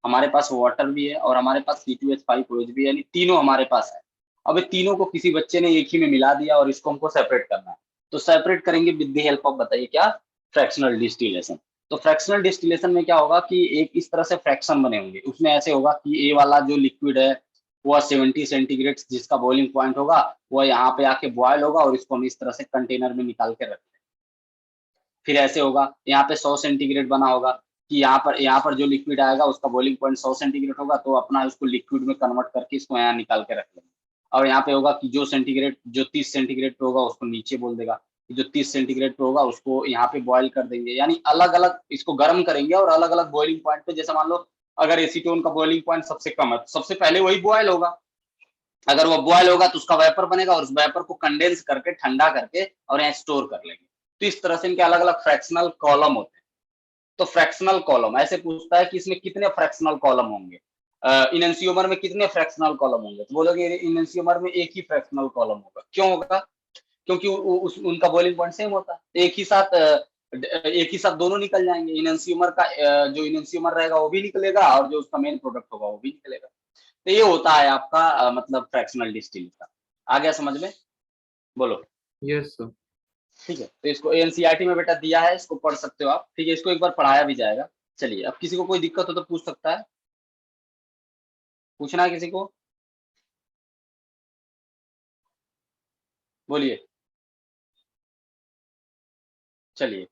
हमारे पास वाटर भी है, और हमारे पास C2H5OH भी है, यानी तीनों हमारे पास है। अब ये तीनों को किसी बच्चे ने एक ही में मिला दिया और इसको हमको सेपरेट करना है। तो सेपरेट करेंगे विद द हेल्प ऑफ, बताइए क्या? Fractional distillation. तो फ्रैक्शनल डिस्टिलेशन में क्या होगा कि एक इस तरह से फ्रैक्शन बने होंगे, उसमें ऐसे होगा कि ए वाला जो लिक्विड है वह 70 सेंटीग्रेड जिसका बॉइलिंग पॉइंट होगा, वह यहाँ पे आके बॉयल होगा, और इसको हम इस तरह से कंटेनर में निकाल के रखते हैं। फिर ऐसे होगा, यहाँ पे 100 सेंटीग्रेड बना होगा कि यहाँ पर जो लिक्विड आएगा उसका बॉइलिंग पॉइंट 100 सेंटीग्रेड होगा, तो अपना उसको लिक्विड में कन्वर्ट करके इसको यहाँ निकाल के रख लेंगे। और यहाँ पे होगा कि जो 30 सेंटीग्रेड पे होगा उसको नीचे बोल देगा, जो 30 सेंटीग्रेड पे होगा उसको यहाँ पे बॉयल कर देंगे, यानी अलग अलग इसको गर्म करेंगे, और अलग अलग बॉइलिंग पॉइंट पे। जैसे मान लो अगर एसीटोन का बॉइलिंग पॉइंट सबसे कम है, तो सबसे पहले वही बॉयल होगा। अगर वो बॉयल होगा तो उसका वेपर बनेगा, और उस वेपर को कंडेंस करके ठंडा करके और यहाँ स्टोर कर लेंगे। तो इस तरह से इनके अलग अलग फ्रैक्शनल कॉलम होते हैं। तो फ्रैक्शनल कॉलम ऐसे पूछता है कि इसमें कितने फ्रैक्शनल कॉलम होंगे, इनएंशियोमर में कितने फ्रैक्शनल कॉलम होंगे? तो बोलोगे इनएंशियोमर में एक ही फ्रैक्शनल कॉलम होगा। क्यों होगा? क्योंकि उनका बॉइलिंग पॉइंट सेम होता है। एक ही साथ दोनों निकल जाएंगे। इनएंशियोमर का जो इनएंशियोमर रहेगा वो भी निकलेगा, और जो उसका मेन प्रोडक्ट होगा वो भी निकलेगा। तो ये होता है आपका मतलब फ्रैक्शनल डिस्टिलेशन। आ गया समझ में? बोलो। Yes sir. ठीक है, तो इसको एनसीईआरटी में बेटा दिया है, इसको पढ़ सकते हो आप। ठीक है, इसको एक बार पढ़ाया भी जाएगा। चलिए, अब किसी को कोई दिक्कत हो तो पूछ सकता है, पूछना है किसी को? बोलिए। चलिए,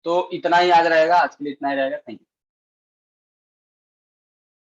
तो इतना ही आज रहेगा, आज के लिए इतना ही रहेगा। Thank you.